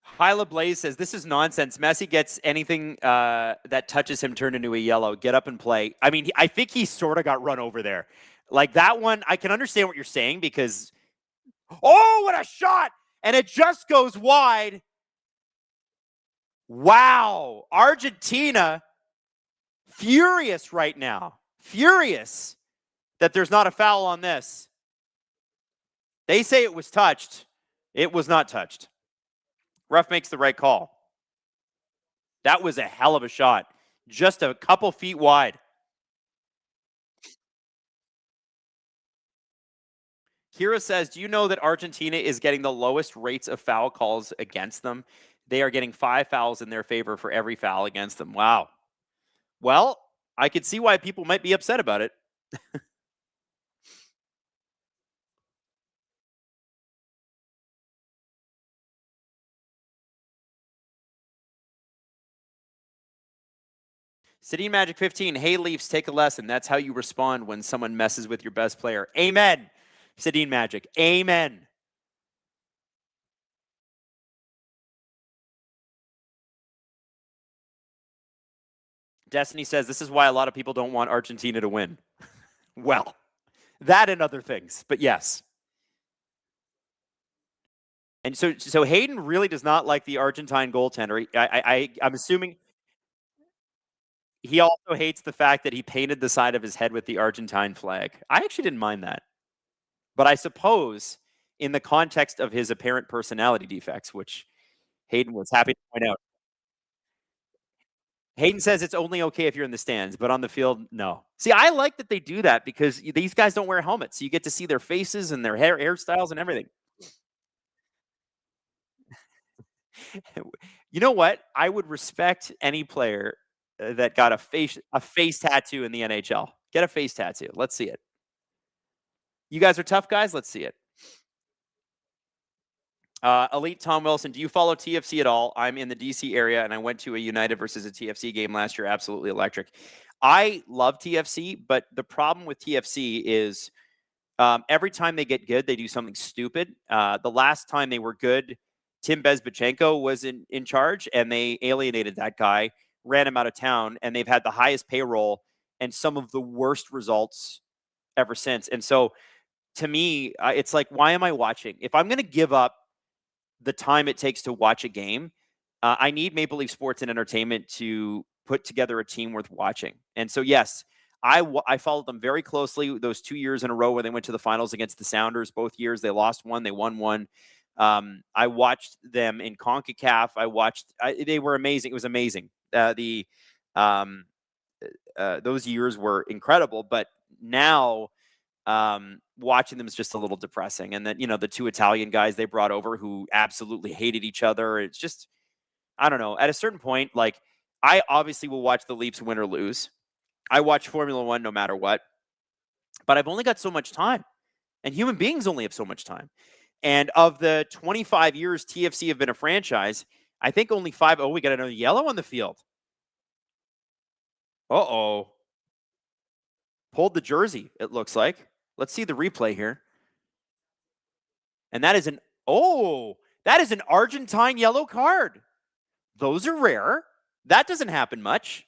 Hyla Blaze says, this is nonsense. Messi gets anything that touches him turned into a yellow. Get up and play. I mean, I think he sort of got run over there. Like that one, I can understand what you're saying because, oh, what a shot! And it just goes wide. Wow. Argentina, furious right now. Furious that there's not a foul on this. They say it was touched. It was not touched. Ref makes the right call. That was a hell of a shot. Just a couple feet wide. Kira says, do you know that Argentina is getting the lowest rates of foul calls against them? They are getting 5 fouls in their favor for every foul against them. Wow. Well, I could see why people might be upset about it. City Magic 15, hey Leafs, take a lesson. That's how you respond when someone messes with your best player. Amen. Sedin Magic. Amen. Destiny says this is why a lot of people don't want Argentina to win. Well, that and other things, but yes. And so Hayden really does not like the Argentine goaltender. I'm assuming he also hates the fact that he painted the side of his head with the Argentine flag. I actually didn't mind that. But I suppose in the context of his apparent personality defects, which Hayden was happy to point out. Hayden says it's only okay if you're in the stands, but on the field, no. See, I like that they do that because these guys don't wear helmets. So you get to see their faces and their hairstyles and everything. You know what? I would respect any player that got a face tattoo in the NHL. Get a face tattoo. Let's see it. You guys are tough guys. Let's see it. Elite Tom Wilson, do you follow TFC at all? I'm in the DC area and I went to a United versus a TFC game last year. Absolutely electric. I love TFC, but the problem with TFC is every time they get good, they do something stupid. The last time they were good, Tim Bezbachenko was in charge and they alienated that guy, ran him out of town, and they've had the highest payroll and some of the worst results ever since. And so to me, it's like, why am I watching? If I'm going to give up the time it takes to watch a game, I need Maple Leaf Sports and Entertainment to put together a team worth watching. And so, yes, I followed them very closely those 2 years in a row where they went to the finals against the Sounders. Both years they lost one, they won one. I watched them in CONCACAF. They were amazing. It was amazing. Those years were incredible, but now watching them is just a little depressing. And then, the two Italian guys they brought over who absolutely hated each other. It's just, I don't know. At a certain point, like, I obviously will watch the Leafs win or lose. I watch Formula One no matter what. But I've only got so much time. And human beings only have so much time. And of the 25 years TFC have been a franchise, I think only 5. Oh, we got another yellow on the field. Uh-oh. Pulled the jersey, it looks like. Let's see the replay here. And that is an Argentine yellow card. Those are rare. That doesn't happen much.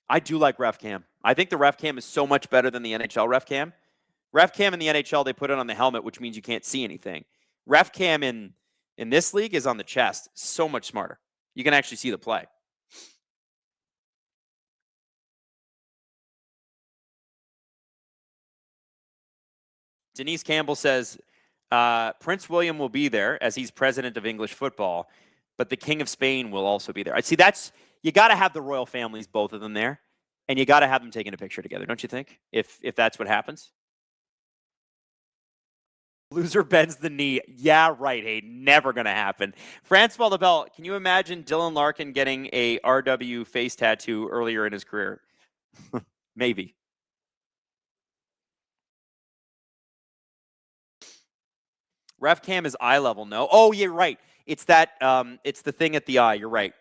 I do like ref cam. I think the ref cam is so much better than the NHL ref cam. Ref cam in the NHL, they put it on the helmet, which means you can't see anything. Ref cam in this league is on the chest. So much smarter. You can actually see the play. Denise Campbell says, Prince William will be there as he's president of English football, but the King of Spain will also be there. I see you got to have the royal families, both of them there. And you got to have them taking a picture together, don't you think? If that's what happens. Loser bends the knee. Yeah, right. Hey, never going to happen. France Valdebell, can you imagine Dylan Larkin getting a RW face tattoo earlier in his career? Maybe. Ref cam is eye level, no? Oh, yeah, right. It's that, it's the thing at the eye. You're right.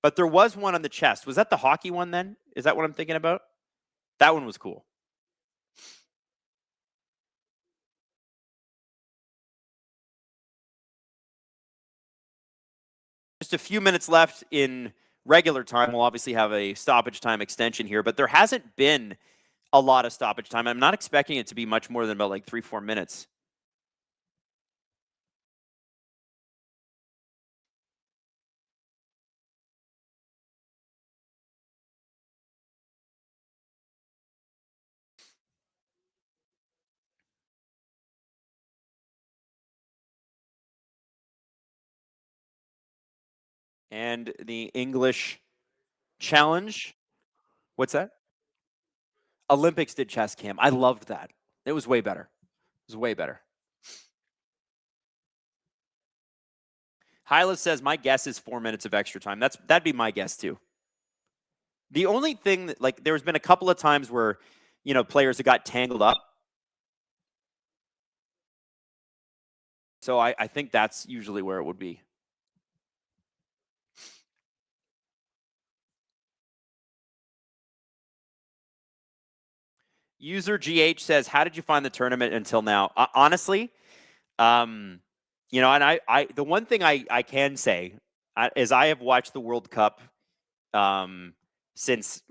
But there was one on the chest. Was that the hockey one then? Is that what I'm thinking about? That one was cool. Just a few minutes left in regular time. We'll obviously have a stoppage time extension here, but there hasn't been a lot of stoppage time. I'm not expecting it to be much more than about like 3-4 minutes. And the English challenge. What's that? Olympics did chess cam. I loved that. It was way better. It was way better. Hyla says, my guess is 4 minutes of extra time. That'd be my guess too. The only thing that, like, there's been a couple of times where, players have got tangled up. So I think that's usually where it would be. User GH says, how did you find the tournament until now? Honestly, and the one thing I can say is I have watched the World Cup since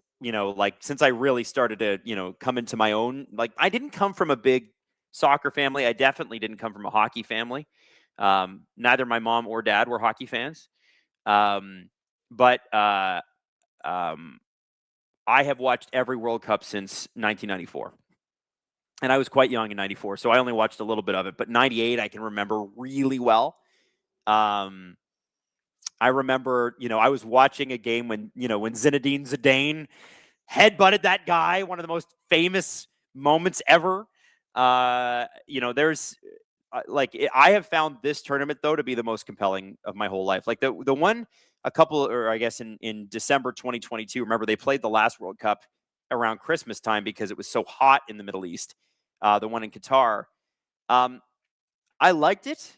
since I really started to come into my own. Like, I didn't come from a big soccer family. I definitely didn't come from a hockey family. Neither my mom or dad were hockey fans. But I have watched every World Cup since 1994. And I was quite young in 94, so I only watched a little bit of it. But 98, I can remember really well. I remember, I was watching a game when Zinedine Zidane headbutted that guy, one of the most famous moments ever. There's I have found this tournament though to be the most compelling of my whole life. Like the one I guess in December 2022. Remember, they played the last World Cup around Christmas time because it was so hot in the Middle East. The one in Qatar. I liked it,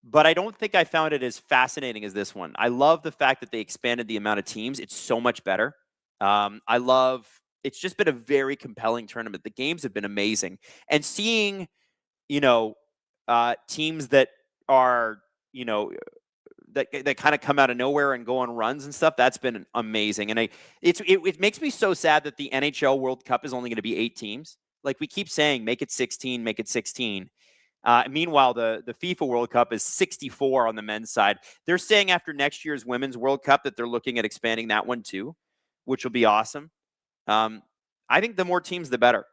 but I don't think I found it as fascinating as this one. I love the fact that they expanded the amount of teams. It's so much better. It's just been a very compelling tournament. The games have been amazing. And seeing, teams that are, that kind of come out of nowhere and go on runs and stuff, that's been amazing. And it makes me so sad that the NHL World Cup is only going to be 8 teams. Like, we keep saying, make it 16, make it 16. Meanwhile, the FIFA World Cup is 64 on the men's side. They're saying after next year's Women's World Cup that they're looking at expanding that one too, which will be awesome. I think the more teams, the better,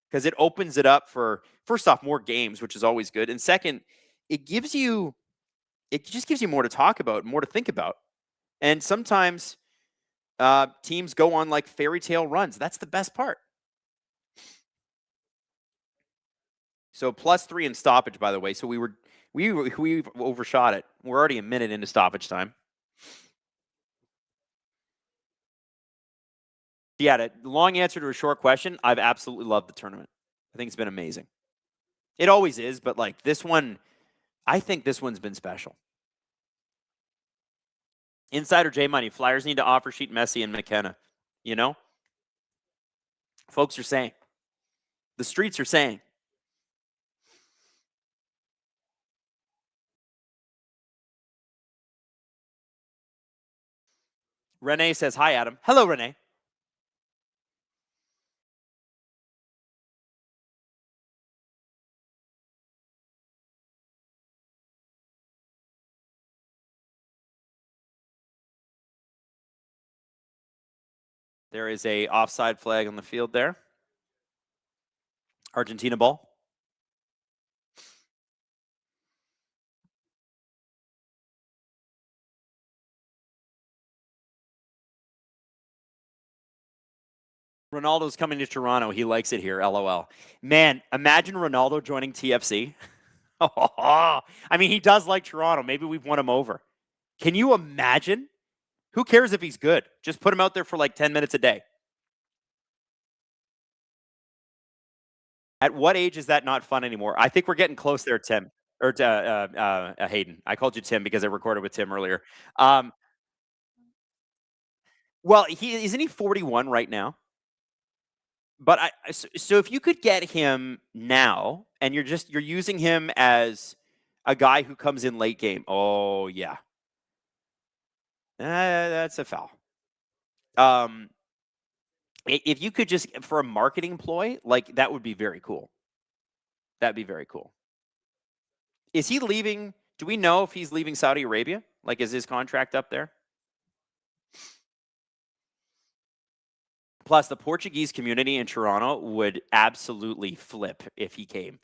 because it opens it up for, first off, more games, which is always good. And second, it just gives you more to talk about, more to think about. And sometimes teams go on like fairy tale runs. That's the best part. So +3 in stoppage, by the way. So we've overshot it. We're already a minute into stoppage time. Yeah, the long answer to a short question, I've absolutely loved the tournament. I think it's been amazing. It always is, but like this one, I think this one's been special. Insider J Money, Flyers need to offer sheet Messi and McKenna. Folks are saying. The streets are saying. Renee says, hi, Adam. Hello, Renee. There is a offside flag on the field there. Argentina ball. Ronaldo's coming to Toronto. He likes it here. LOL. Man, imagine Ronaldo joining TFC. I mean, he does like Toronto. Maybe we've won him over. Can you imagine? Who cares if he's good? Just put him out there for like 10 minutes a day. At what age is that not fun anymore? I think we're getting close there, Tim. Or Hayden. I called you Tim because I recorded with Tim earlier. Well, isn't he 41 right now? But so if you could get him now, and you're using him as a guy who comes in late game. Oh yeah, that's a foul. If you could just for a marketing ploy, like that would be very cool. That'd be very cool. Is he leaving? Do we know if he's leaving Saudi Arabia? Like, is his contract up there? Plus, the Portuguese community in Toronto would absolutely flip if he came.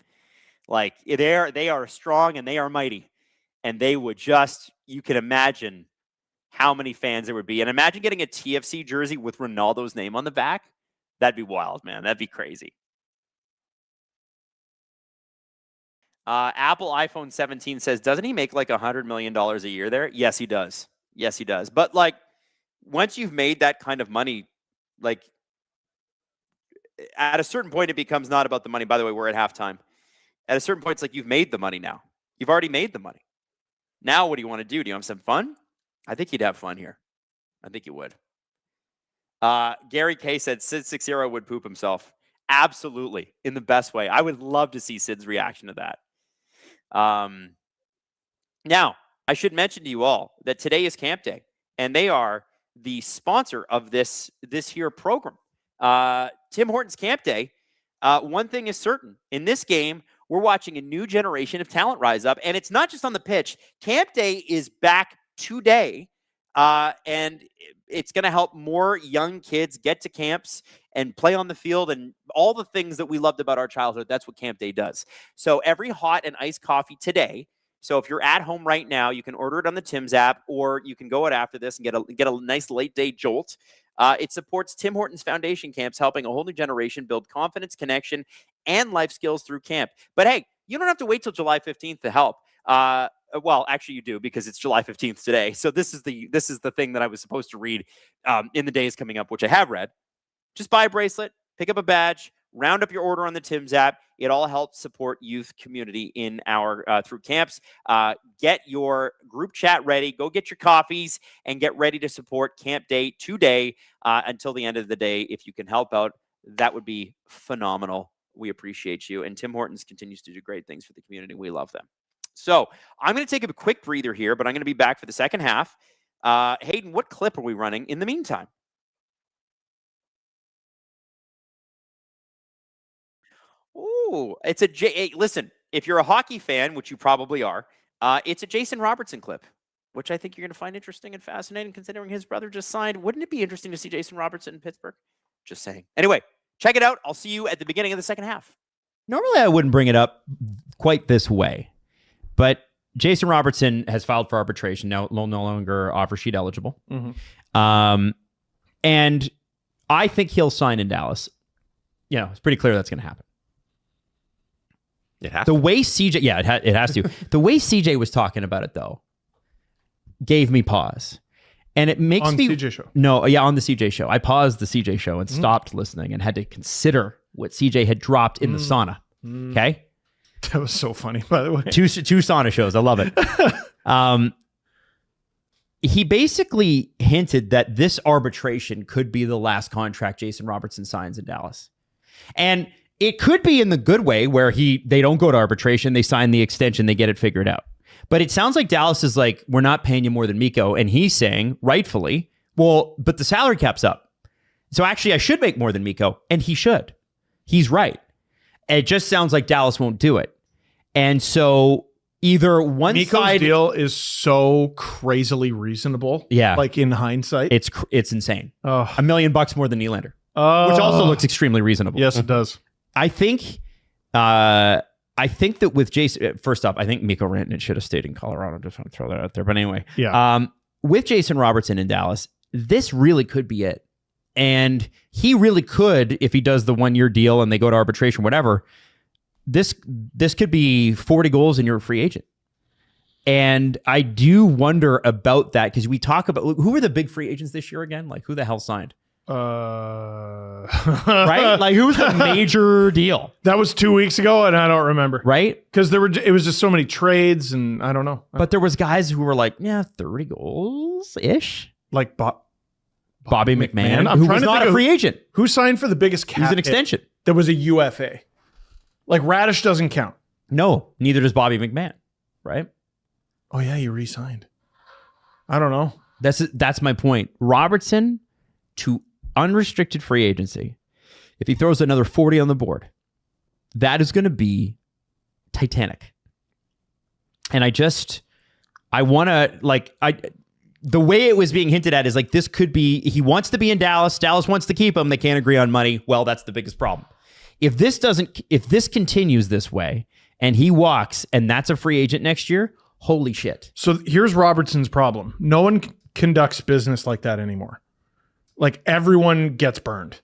Like, they are strong and they are mighty. And they would you can imagine how many fans there would be. And imagine getting a TFC jersey with Ronaldo's name on the back. That'd be wild, man. That'd be crazy. Apple iPhone 17 says, doesn't he make like $100 million a year there? Yes, he does. Yes, he does. But like, once you've made that kind of money, like at a certain point, it becomes not about the money. By the way, we're at halftime. At a certain point, it's like you've made the money now. You've already made the money. Now, what do you want to do? Do you want some fun? I think you'd have fun here. I think you would. Gary K said Sid 60 would poop himself. Absolutely. In the best way. I would love to see Sid's reaction to that. Now, I should mention to you all that today is Camp Day, and they are the sponsor of this here program. Tim Hortons Camp Day. One thing is certain. In this game, we're watching a new generation of talent rise up, and it's not just on the pitch. Camp Day is back today, and it's going to help more young kids get to camps and play on the field and all the things that we loved about our childhood. That's what Camp Day does. So every hot and iced coffee today. So if you're at home right now, you can order it on the Tim's app, or you can go out after this and get a nice late day jolt. It supports Tim Hortons Foundation camps, helping a whole new generation build confidence, connection, and life skills through camp. But hey, you don't have to wait till July 15th to help. Well, actually, you do, because it's July 15th today. So this is the thing that I was supposed to read in the days coming up, which I have read. Just buy a bracelet, pick up a badge, round up your order on the Tim's app. It all helps support youth community in our through camps. Get your group chat ready. Go get your coffees and get ready to support Camp Day today until the end of the day. If you can help out, that would be phenomenal. We appreciate you. And Tim Hortons continues to do great things for the community. We love them. So I'm going to take a quick breather here, but I'm going to be back for the second half. Hayden, what clip are we running in the meantime? Ooh, it's listen, if you're a hockey fan, which you probably are, it's a Jason Robertson clip, which I think you're going to find interesting and fascinating considering his brother just signed. Wouldn't it be interesting to see Jason Robertson in Pittsburgh? Just saying. Anyway, check it out. I'll see you at the beginning of the second half. Normally, I wouldn't bring it up quite this way, but Jason Robertson has filed for arbitration. Now, no longer offer sheet eligible. Mm-hmm. And I think he'll sign in Dallas. You know, it's pretty clear that's going to happen. It has the way CJ, yeah, it has to. The way CJ was talking about it, though, gave me pause. And it makes on me... On the CJ show? No, yeah, on the CJ show. I paused the CJ show and stopped listening and had to consider what CJ had dropped in the sauna. Okay? That was so funny, by the way. Two sauna shows. I love it. He basically hinted that this arbitration could be the last contract Jason Robertson signs in Dallas. And it could be in the good way where they don't go to arbitration, they sign the extension, they get it figured out. But it sounds like Dallas is like, we're not paying you more than Mikko. And he's saying, rightfully, well, but the salary cap's up. So actually, I should make more than Mikko. And he should. He's right. It just sounds like Dallas won't do it. And so either one Mikko's side... deal is so crazily reasonable. Yeah. Like in hindsight. It's insane. Oh. $1 million more than Nylander. Which also looks extremely reasonable. Yes, it does. I think that with Jason, first off, I think Mikko Rantanen should have stayed in Colorado. Just want to throw that out there. But anyway, yeah. With Jason Robertson in Dallas, this really could be it. And he really could, if he does the 1 year deal and they go to arbitration, whatever, this could be 40 goals and you're a free agent. And I do wonder about that because we talk about who were the big free agents this year again? Like who the hell signed? Right? Like who was the major deal? That was 2 weeks ago, and I don't remember. Right? Because it was just so many trades, and I don't know. But there was guys who were like, 30 goals ish. Like Bobby McMahon, I'm who trying was to not think a of free agent. Who signed for the biggest cap? He's an hit extension. that was a UFA. Like Radish doesn't count. No, neither does Bobby McMahon. Right? Oh yeah, he re-signed. I don't know. That's my point. Robertson to unrestricted free agency. If he throws another 40 on the board, that is going to be Titanic. And I want to the way it was being hinted at is like, this could be, he wants to be in Dallas. Dallas wants to keep him. They can't agree on money. Well, that's the biggest problem. If this continues this way and he walks and that's a free agent next year, holy shit. So here's Robertson's problem. No one conducts business like that anymore. Like everyone gets burned.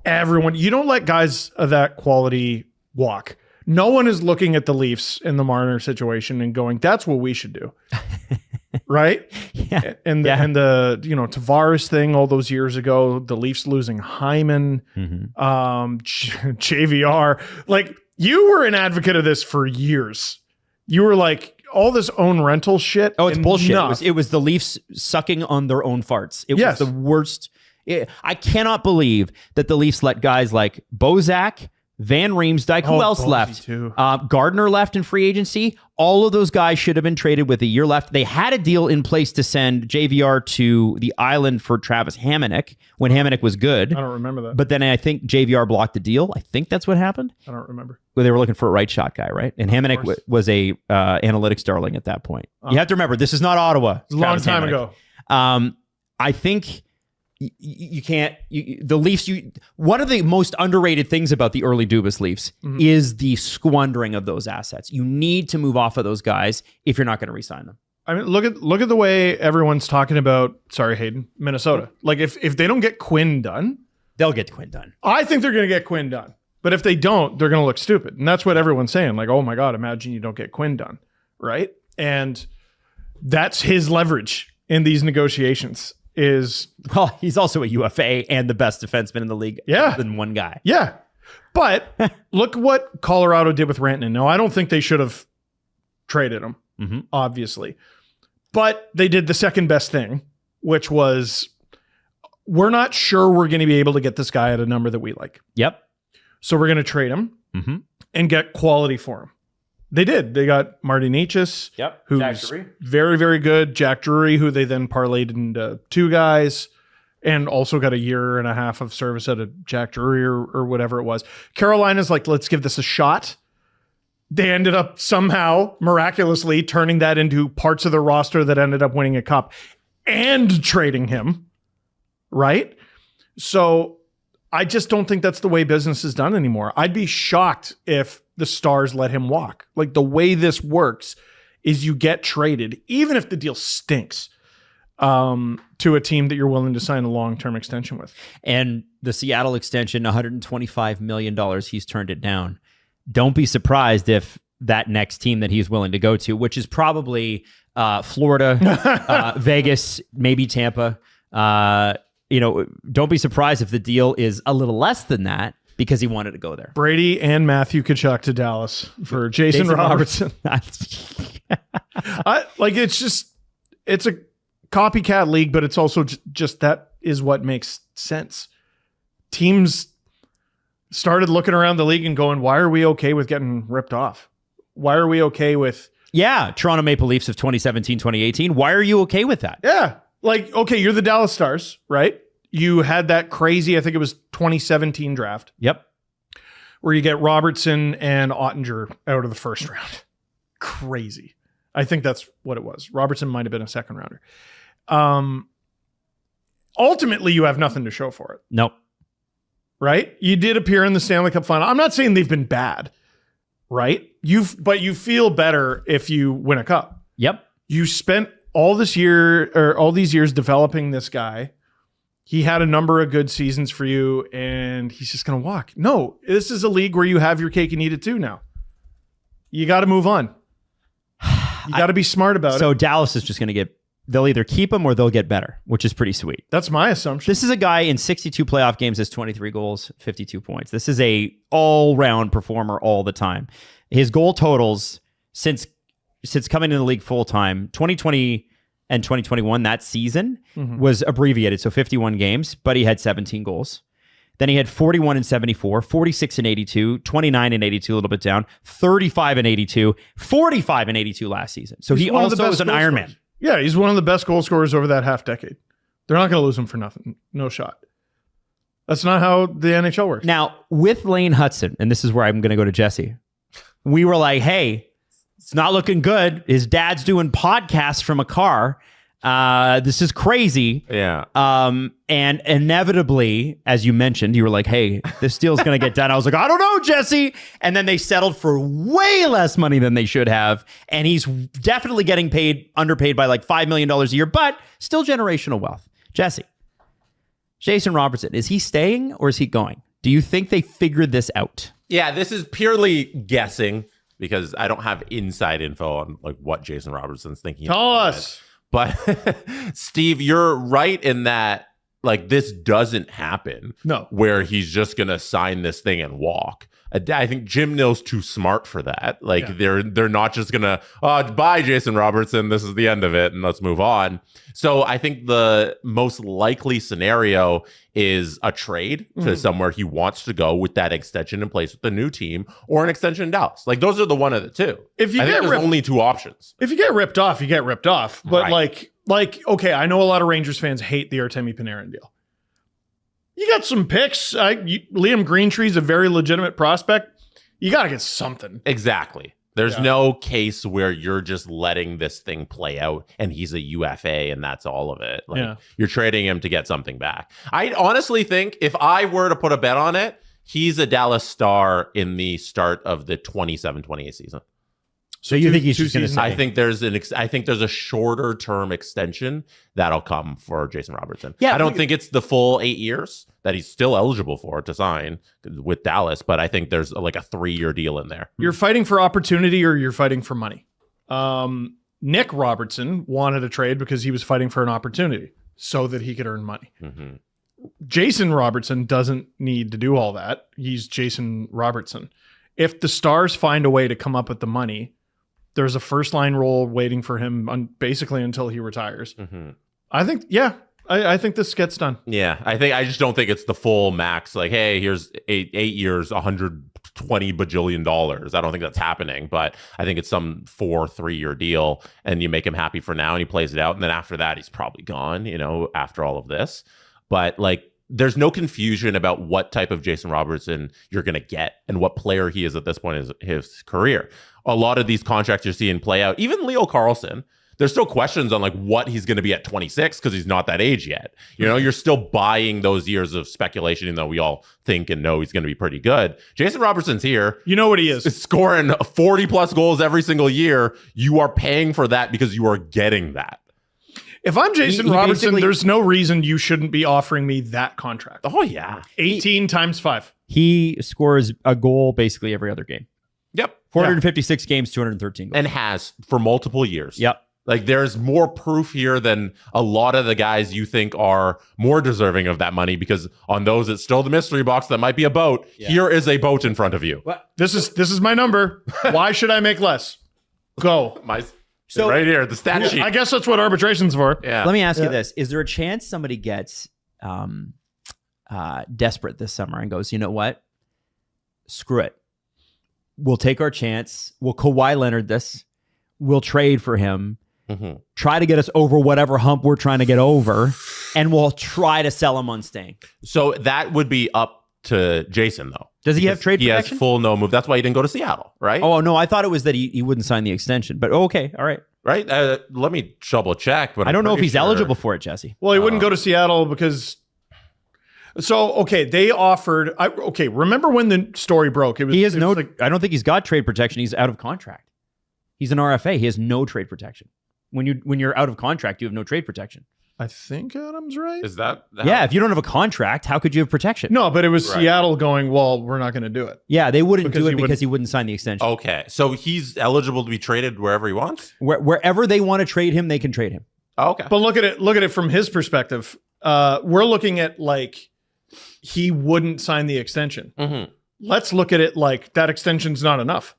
Everyone. You don't let guys of that quality walk. No one is looking at the Leafs in the Marner situation and going, that's what we should do. Right? Yeah. And the Tavares thing all those years ago, the Leafs losing Hyman, JVR. Like you were an advocate of this for years. You were like, all this own rental shit. Oh, it's bullshit. It was the Leafs sucking on their own farts. It was the worst. I cannot believe that the Leafs let guys like Bozak, Van Riemsdyk, who else left? Gardner left in free agency. All of those guys should have been traded with a year left. They had a deal in place to send JVR to the island for Travis Hamonic when Hamonic was good. I don't remember that. But then I think JVR blocked the deal. I think that's what happened. I don't remember. Well, they were looking for a right shot guy, right? And Hamonic was a analytics darling at that point. You have to remember, this is not Ottawa. It's a long time ago. I think you can't. The Leafs. One of the most underrated things about the early Dubas Leafs is the squandering of those assets. You need to move off of those guys if you're not going to re-sign them. I mean, look at the way everyone's talking about. Sorry, Hayden, Minnesota. Like if they don't get Quinn done, they'll get Quinn done. I think they're going to get Quinn done. But if they don't, they're going to look stupid, and that's what everyone's saying. Like, oh my God, imagine you don't get Quinn done, right? And that's his leverage in these negotiations. Well, he's also a UFA and the best defenseman in the league. Than one guy. Yeah. But look what Colorado did with Rantanen. Now, I don't think they should have traded him, obviously. But they did the second best thing, which was, we're not sure we're going to be able to get this guy at a number that we like. Yep. So we're going to trade him and get quality for him. They did. They got Marty Necas, who's very, very good. Jack Drury, who they then parlayed into two guys, and also got a year and a half of service out of Jack Drury or whatever it was. Carolina's like, let's give this a shot. They ended up somehow miraculously turning that into parts of the roster that ended up winning a cup and trading him, right? So I just don't think that's the way business is done anymore. I'd be shocked if the Stars let him walk. Like, the way this works is you get traded, even if the deal stinks, to a team that you're willing to sign a long-term extension with. And the Seattle extension, $125 million, he's turned it down. Don't be surprised if that next team that he's willing to go to, which is probably Florida, Vegas, maybe Tampa, don't be surprised if the deal is a little less than that because he wanted to go there. Brady and Matthew Tkachuk to Dallas for Jason Robertson. It's a copycat league, but it's also just that is what makes sense. Teams started looking around the league and going, why are we okay with getting ripped off? Why are we okay with... Yeah, Toronto Maple Leafs of 2017, 2018. Why are you okay with that? Yeah. Like, okay, you're the Dallas Stars, right? You had that crazy, I think it was 2017 draft. Yep. Where you get Robertson and Ottinger out of the first round. Crazy. I think that's what it was. Robertson might have been a second rounder. Ultimately, you have nothing to show for it. Nope. Right? You did appear in the Stanley Cup final. I'm not saying they've been bad, right? But you feel better if you win a cup. Yep. You spent all these years developing this guy. He had a number of good seasons for you, and he's just going to walk. No, this is a league where you have your cake and eat it too now. You got to move on. You got to be smart about it. So Dallas is just going to they'll either keep him or they'll get better, which is pretty sweet. That's my assumption. This is a guy in 62 playoff games has 23 goals, 52 points. This is a all-round performer all the time. His goal totals since coming into the league full-time, 2020 and 2021, that season was abbreviated, so 51 games, but he had 17 goals. Then he had 41 and 74, 46 and 82, 29 and 82, a little bit down, 35 and 82, 45 and 82 last season. So he also was an Iron Man. Yeah, he's one of the best goal scorers over that half decade. They're not going to lose him for nothing. No shot. That's not how the NHL works. Now, with Lane Hudson, and this is where I'm going to go to Jesse, we were like, hey, it's not looking good. His dad's doing podcasts from a car. This is crazy. Yeah. And inevitably, as you mentioned, you were like, hey, this deal's going to get done. I was like, I don't know, Jesse. And then they settled for way less money than they should have. And he's definitely getting underpaid by like $5 million a year, but still generational wealth. Jesse, Jason Robertson, is he staying or is he going? Do you think they figured this out? Yeah, this is purely guessing because I don't have inside info on like what Jason Robertson's thinking. Tell us. But Steve, you're right in that like this doesn't happen. No. Where he's just going to sign this thing and walk. I think Jim Nill's too smart for that. Like they're not just going to, bye Jason Robertson, this is the end of it and let's move on. So I think the most likely scenario is a trade to somewhere he wants to go with that extension in place with the new team or an extension in Dallas. Like those are the one of the two. If you I think there's only two options. If you get ripped off, you get ripped off. But Right. like, okay, I know a lot of Rangers fans hate the Artemi Panarin deal. You got some picks. Liam Greentree's a very legitimate prospect. You got to get something. Exactly. There's no case where you're just letting this thing play out and he's a UFA and that's all of it. Like you're trading him to get something back. I honestly think if I were to put a bet on it, he's a Dallas Star in the start of the 27-28 season. So you think he's just going to stay? I think there's a shorter term extension that'll come for Jason Robertson. Yeah, I don't think it's the full 8 years that he's still eligible for to sign with Dallas, but I think there's like a 3-year deal in there. You're fighting for opportunity or you're fighting for money. Nick Robertson wanted a trade because he was fighting for an opportunity so that he could earn money. Jason Robertson doesn't need to do all that. He's Jason Robertson. If the Stars find a way to come up with the money, there's a first line role waiting for him basically until he retires. I think, I think this gets done. Yeah, I just don't think it's the full max. Like, hey, here's 8 years, $120 bajillion. I don't think that's happening, but I think it's some 3-year deal, and you make him happy for now, and he plays it out, and then after that, he's probably gone. You know, after all of this, but like. There's no confusion about what type of Jason Robertson you're going to get and what player he is at this point in his career. A lot of these contracts you're seeing play out, even Leo Carlsson, there's still questions on like what he's going to be at 26 because he's not that age yet. You know, you're still buying those years of speculation, even though we all think and know he's going to be pretty good. Jason Robertson's here. You know what he is. Scoring 40 plus goals every single year. You are paying for that because you are getting that. If I'm Jason Robertson, there's no reason you shouldn't be offering me that contract. Oh, yeah. 18 times 5. He scores a goal basically every other game. Yep. 456 games, 213 goals. And has for multiple years. Yep. Like there's more proof here than a lot of the guys you think are more deserving of that money because on those, it's still the mystery box that might be a boat. Yeah. Here is a boat in front of you. What? This is my number. Why should I make less? Go. So right here, the stat sheet. I guess that's what arbitration's for. Yeah. Let me ask you this. Is there a chance somebody gets desperate this summer and goes, you know what? Screw it. We'll take our chance. We'll Kawhi Leonard this. We'll trade for him. Try to get us over whatever hump we're trying to get over. And we'll try to sell him on staying. So that would be up to Jason, though. Does he have trade protection? He has full no move. That's why he didn't go to Seattle, right? Oh, no. I thought it was that he wouldn't sign the extension. But okay. All right. Right? Let me double check. But I don't know if he's eligible for it, Jesse. Well, he wouldn't go to Seattle because... So, okay, they offered... remember when the story broke? I don't think he's got trade protection. He's out of contract. He's an RFA. He has no trade protection. When you're out of contract, you have no trade protection. I think Adam's right. Is that? Yeah, if you don't have a contract, how could you have protection? No, but it was Right. Seattle going, well, we're not going to do it. Yeah, they wouldn't Because do he it because wouldn't- he wouldn't sign the extension. Okay, so he's eligible to be traded wherever he wants. Wherever they want to trade him, they can trade him. Okay. But look at it from his perspective. We're looking at like he wouldn't sign the extension. Mm-hmm. Let's look at it like that extension's not enough.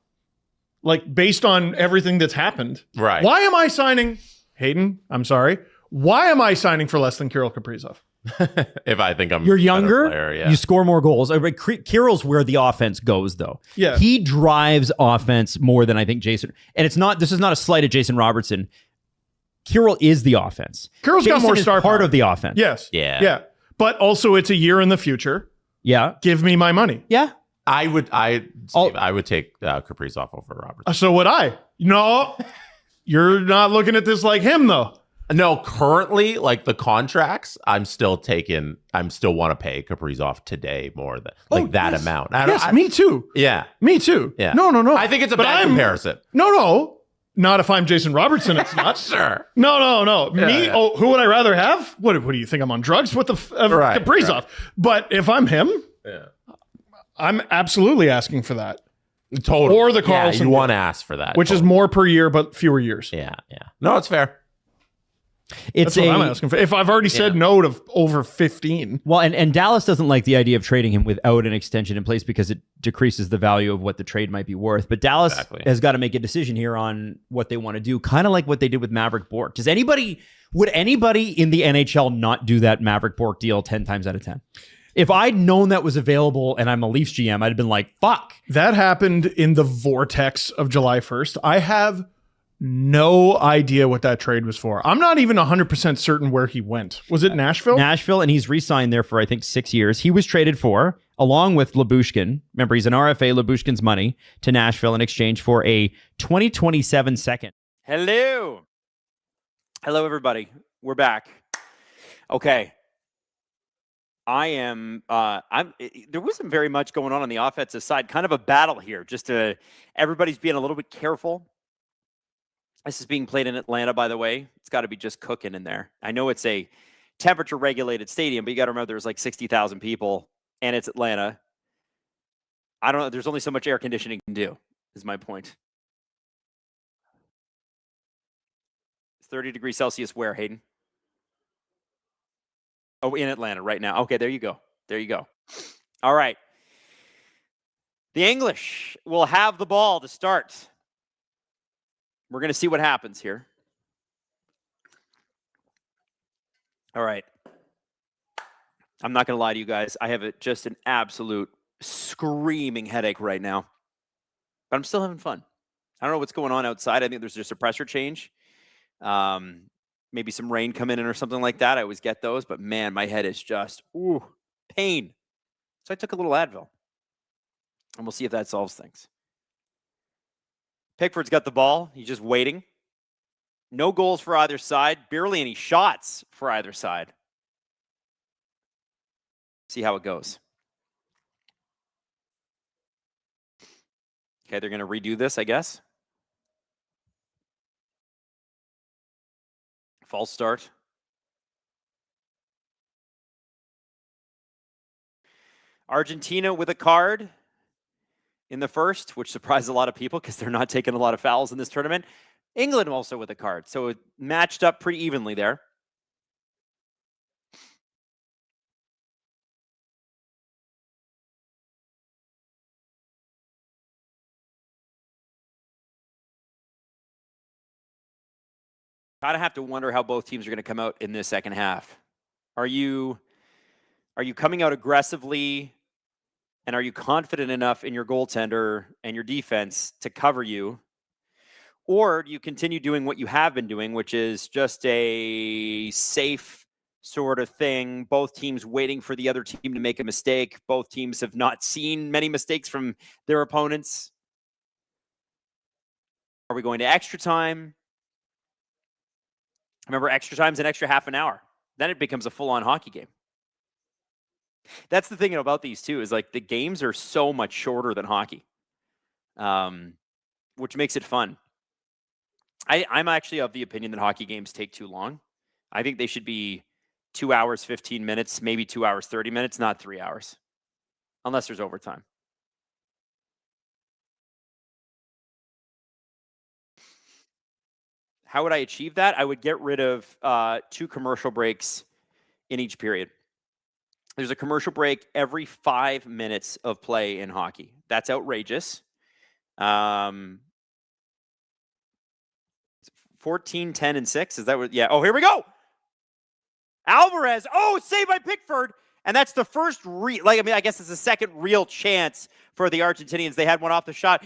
Like based on everything that's happened. Right. Why am I signing Hayden? I'm sorry. Why am I signing for less than Kirill Kaprizov? If I think I'm You're a better younger, player, yeah. you score more goals. Kirill's where the offense goes, though. Yeah. He drives offense more than I think Jason. And this is not a slight at Jason Robertson. Kirill is the offense. Kirill's got Jason more is star part power. of the offense. Yes. Yeah. Yeah. But also it's a year in the future. Yeah. Give me my money. Yeah. I would take Kaprizov over Robertson. So would I. No. You're not looking at this like him though. No, currently, like the contracts, I'm still want to pay Kaprizov today more than that yes. amount. Yes, me too. Yeah. Me too. Yeah. No. I think it's a But bad comparison. No. Not if I'm Jason Robertson, it's not. Sure. No. Me? yeah. Oh, who would I rather have? What do you think? I'm on drugs? What the Right, Kaprizov? right. But if I'm him, Yeah. I'm absolutely asking for that. Totally. Or the Yeah, Carlson you deal. want to ask for that. Which is totally. more per year, but fewer years. Yeah. No, it's fair. It's That's what I'm asking for. If I've already said no to over 15. Well, and Dallas doesn't like the idea of trading him without an extension in place because it decreases the value of what the trade might be worth. But Dallas has got to make a decision here on what they want to do, kind of like what they did with Maverick Bourque. Would anybody in the NHL not do that Maverick Bourque deal 10 times out of 10? If I'd known that was available and I'm a Leafs GM, I'd have been like, fuck. That happened in the vortex of July 1st. I have no idea what that trade was for. I'm not even 100% certain where he went. Was it Nashville? Nashville, and he's re-signed there for, I think, 6 years. He was traded for, along with Lyubushkin. Remember, he's an RFA, Lyubushkin's money, to Nashville in exchange for a 2027 second. Hello, everybody. We're back. Okay. I'm there wasn't very much going on the offensive side. Kind of a battle here. Everybody's being a little bit careful. This is being played in Atlanta, by the way. It's got to be just cooking in there. I know it's a temperature-regulated stadium, but you got to remember there's like 60,000 people, and it's Atlanta. I don't know. There's only so much air conditioning can do, is my point. It's 30 degrees Celsius where, Hayden? Oh, in Atlanta right now. Okay, there you go. All right. The English will have the ball to start. We're going to see what happens here. All right. I'm not going to lie to you guys. I have just an absolute screaming headache right now. But I'm still having fun. I don't know what's going on outside. I think there's just a pressure change. Maybe some rain coming in or something like that. I always get those. But, man, my head is just, pain. So I took a little Advil. And we'll see if that solves things. Pickford's got the ball. He's just waiting. No goals for either side. Barely any shots for either side. See how it goes. Okay, they're going to redo this, I guess. False start. Argentina with a card in the first, which surprised a lot of people because they're not taking a lot of fouls in this tournament. England also with a card. So it matched up pretty evenly there. Kind of have to wonder how both teams are going to come out in this second half. Are you coming out aggressively, and are you confident enough in your goaltender and your defense to cover you? Or do you continue doing what you have been doing, which is just a safe sort of thing, both teams waiting for the other team to make a mistake? Both teams have not seen many mistakes from their opponents. Are we going to extra time? Remember, extra time's an extra half an hour. Then it becomes a full-on hockey game. That's the thing about these two, is like the games are so much shorter than hockey, which makes it fun. I'm actually of the opinion that hockey games take too long. I think they should be 2 hours, 15 minutes, maybe 2 hours, 30 minutes, not 3 hours, unless there's overtime. How would I achieve that? I would get rid of 2 commercial breaks in each period. There's a commercial break every 5 minutes of play in hockey. That's outrageous. 14, 10, and 6. Is that what? Yeah. Oh, here we go. Alvarez. Oh, saved by Pickford. And that's the first I guess it's the second real chance for the Argentinians. They had one off the shot.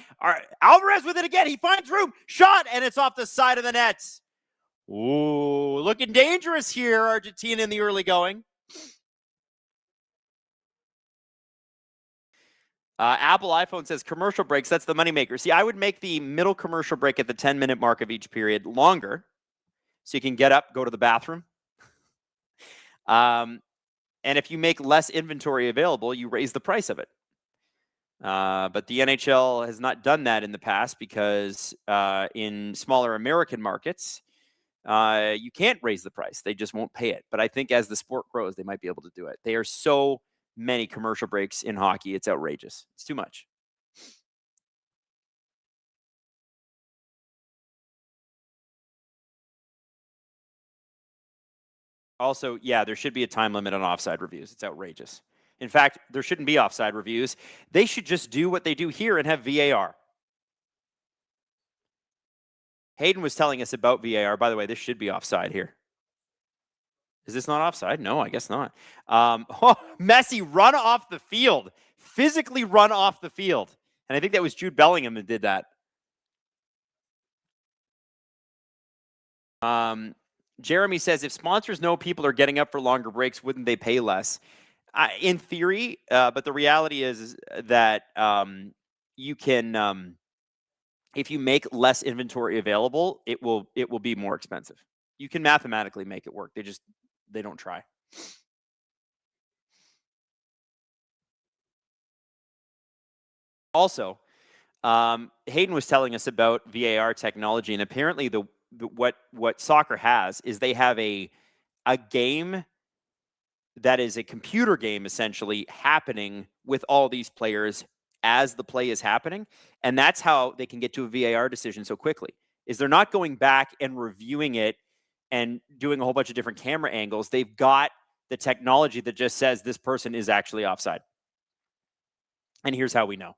Alvarez with it again. He finds room. Shot, and it's off the side of the net. Ooh, looking dangerous here, Argentina in the early going. Apple iPhone says commercial breaks. That's the moneymaker. See, I would make the middle commercial break at the 10-minute mark of each period longer so you can get up, go to the bathroom. And if you make less inventory available, you raise the price of it. But the NHL has not done that in the past because in smaller American markets, you can't raise the price. They just won't pay it. But I think as the sport grows, they might be able to do it. They are so many commercial breaks in hockey. It's outrageous. It's too much. Also, yeah, there should be a time limit on offside reviews. It's outrageous. In fact, there shouldn't be offside reviews. They should just do what they do here and have VAR. Hayden was telling us about VAR. By the way, this should be offside here. Is this not offside? No, I guess not. Messi run off the field. Physically run off the field. And I think that was Jude Bellingham that did that. Jeremy says, if sponsors know people are getting up for longer breaks, wouldn't they pay less? In theory, but the reality is that you can, if you make less inventory available, it will be more expensive. You can mathematically make it work. They don't try. Also, Hayden was telling us about VAR technology, and apparently what soccer has is they have a game that is a computer game essentially happening with all these players as the play is happening, and that's how they can get to a VAR decision so quickly. Is they're not going back and reviewing it and doing a whole bunch of different camera angles. They've got the technology that just says this person is actually offside. And here's how we know.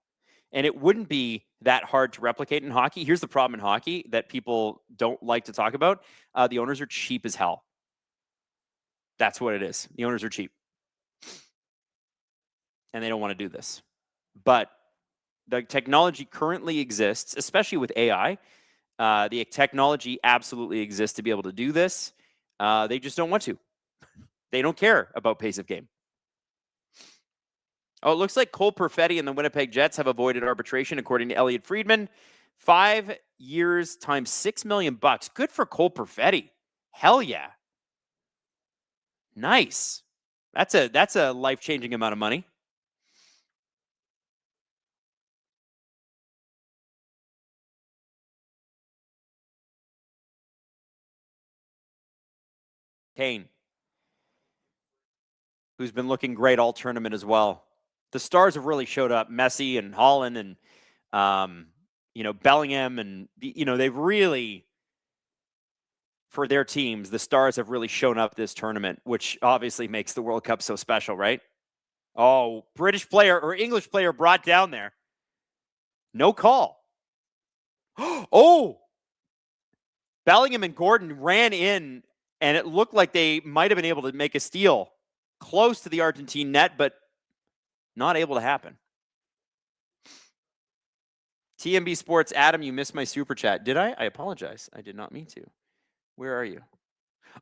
And it wouldn't be that hard to replicate in hockey. Here's the problem in hockey that people don't like to talk about. The owners are cheap as hell. That's what it is. The owners are cheap. And they don't want to do this. But the technology currently exists, especially with AI. The technology absolutely exists to be able to do this. They just don't want to. They don't care about pace of game. Oh, it looks like Cole Perfetti and the Winnipeg Jets have avoided arbitration, according to Elliot Friedman. 5 years times $6 million. Good for Cole Perfetti. Hell yeah. Nice. That's a life-changing amount of money. Kane, who's been looking great all tournament as well. The stars have really showed up. Messi and Haaland and Bellingham, and they've really, for their teams, the stars have really shown up this tournament, which obviously makes the World Cup so special, right? Oh, British player or English player brought down there. No call. Oh, Bellingham and Gordon ran in, and it looked like they might have been able to make a steal close to the Argentine net, but not able to happen. TMB Sports, Adam, you missed my super chat. Did I? I apologize. I did not mean to. Where are you?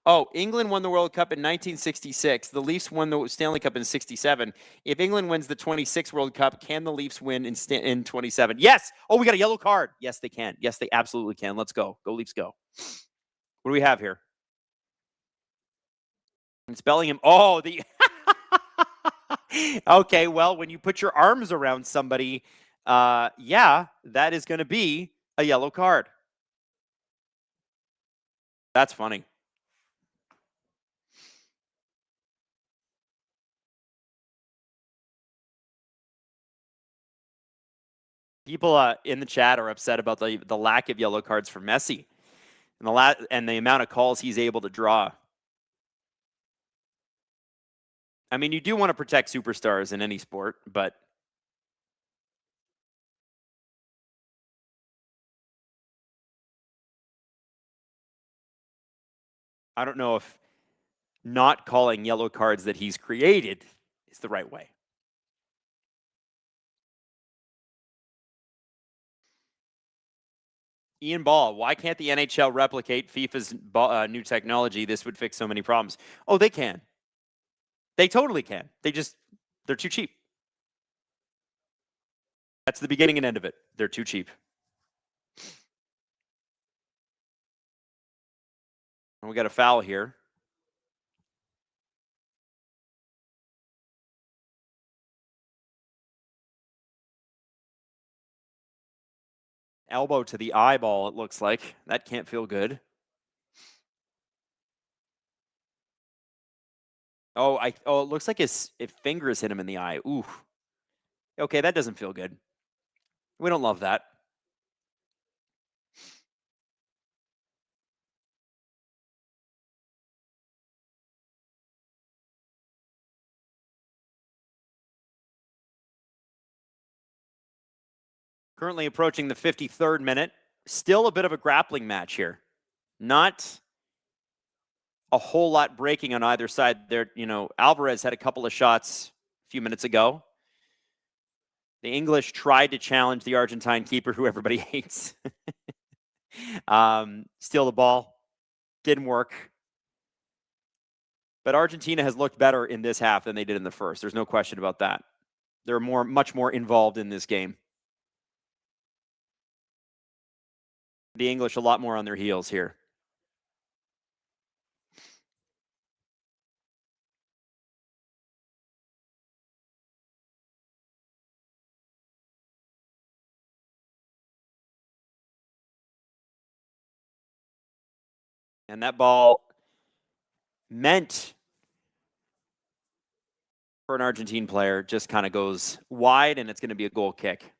Oh, England won the World Cup in 1966. The Leafs won the Stanley Cup in 67. If England wins the 26th World Cup, can the Leafs win in 27? Yes. Oh, we got a yellow card. Yes, they can. Yes, they absolutely can. Let's go. Go Leafs, go. What do we have here? It's Bellingham. Oh, the... Okay, well, when you put your arms around somebody, yeah, that is going to be a yellow card. That's funny. People in the chat are upset about the lack of yellow cards for Messi and the amount of calls he's able to draw. I mean, you do want to protect superstars in any sport, but I don't know if not calling yellow cards that he's created is the right way. Ian Ball, why can't the NHL replicate FIFA's new technology? This would fix so many problems. Oh, they can. They totally can. They're too cheap. That's the beginning and end of it. They're too cheap. And we got a foul here. Elbow to the eyeball, it looks like. That can't feel good. Oh, it looks like his fingers hit him in the eye. Ooh. Okay, that doesn't feel good. We don't love that. Currently approaching the 53rd minute. Still a bit of a grappling match here. Not a whole lot breaking on either side. There, Alvarez had a couple of shots a few minutes ago. The English tried to challenge the Argentine keeper, who everybody hates. Steal the ball. Didn't work. But Argentina has looked better in this half than they did in the first. There's no question about that. They're much more involved in this game. The English a lot more on their heels here. And that ball meant for an Argentine player just kind of goes wide, and it's going to be a goal kick.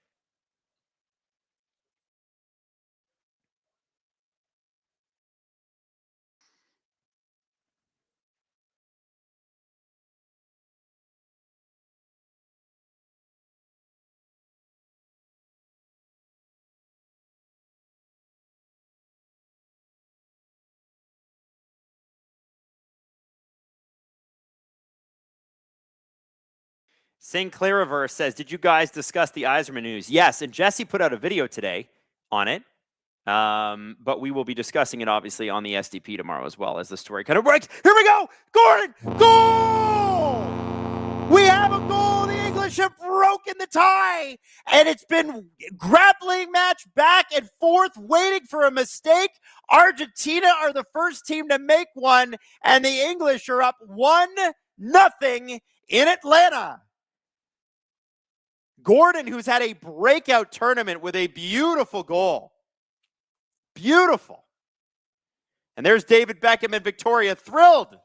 St. Clairiverse says, did you guys discuss the Yzerman news? Yes, and Jesse put out a video today on it. But we will be discussing it, obviously, on the SDP tomorrow as well as the story kind of breaks. Here we go! Gordon! Goal! We have a goal! The English have broken the tie! And it's been grappling match back and forth, waiting for a mistake. Argentina are the first team to make one, and the English are up 1-0 in Atlanta. Gordon, who's had a breakout tournament with a beautiful goal. Beautiful. And there's David Beckham and Victoria, thrilled.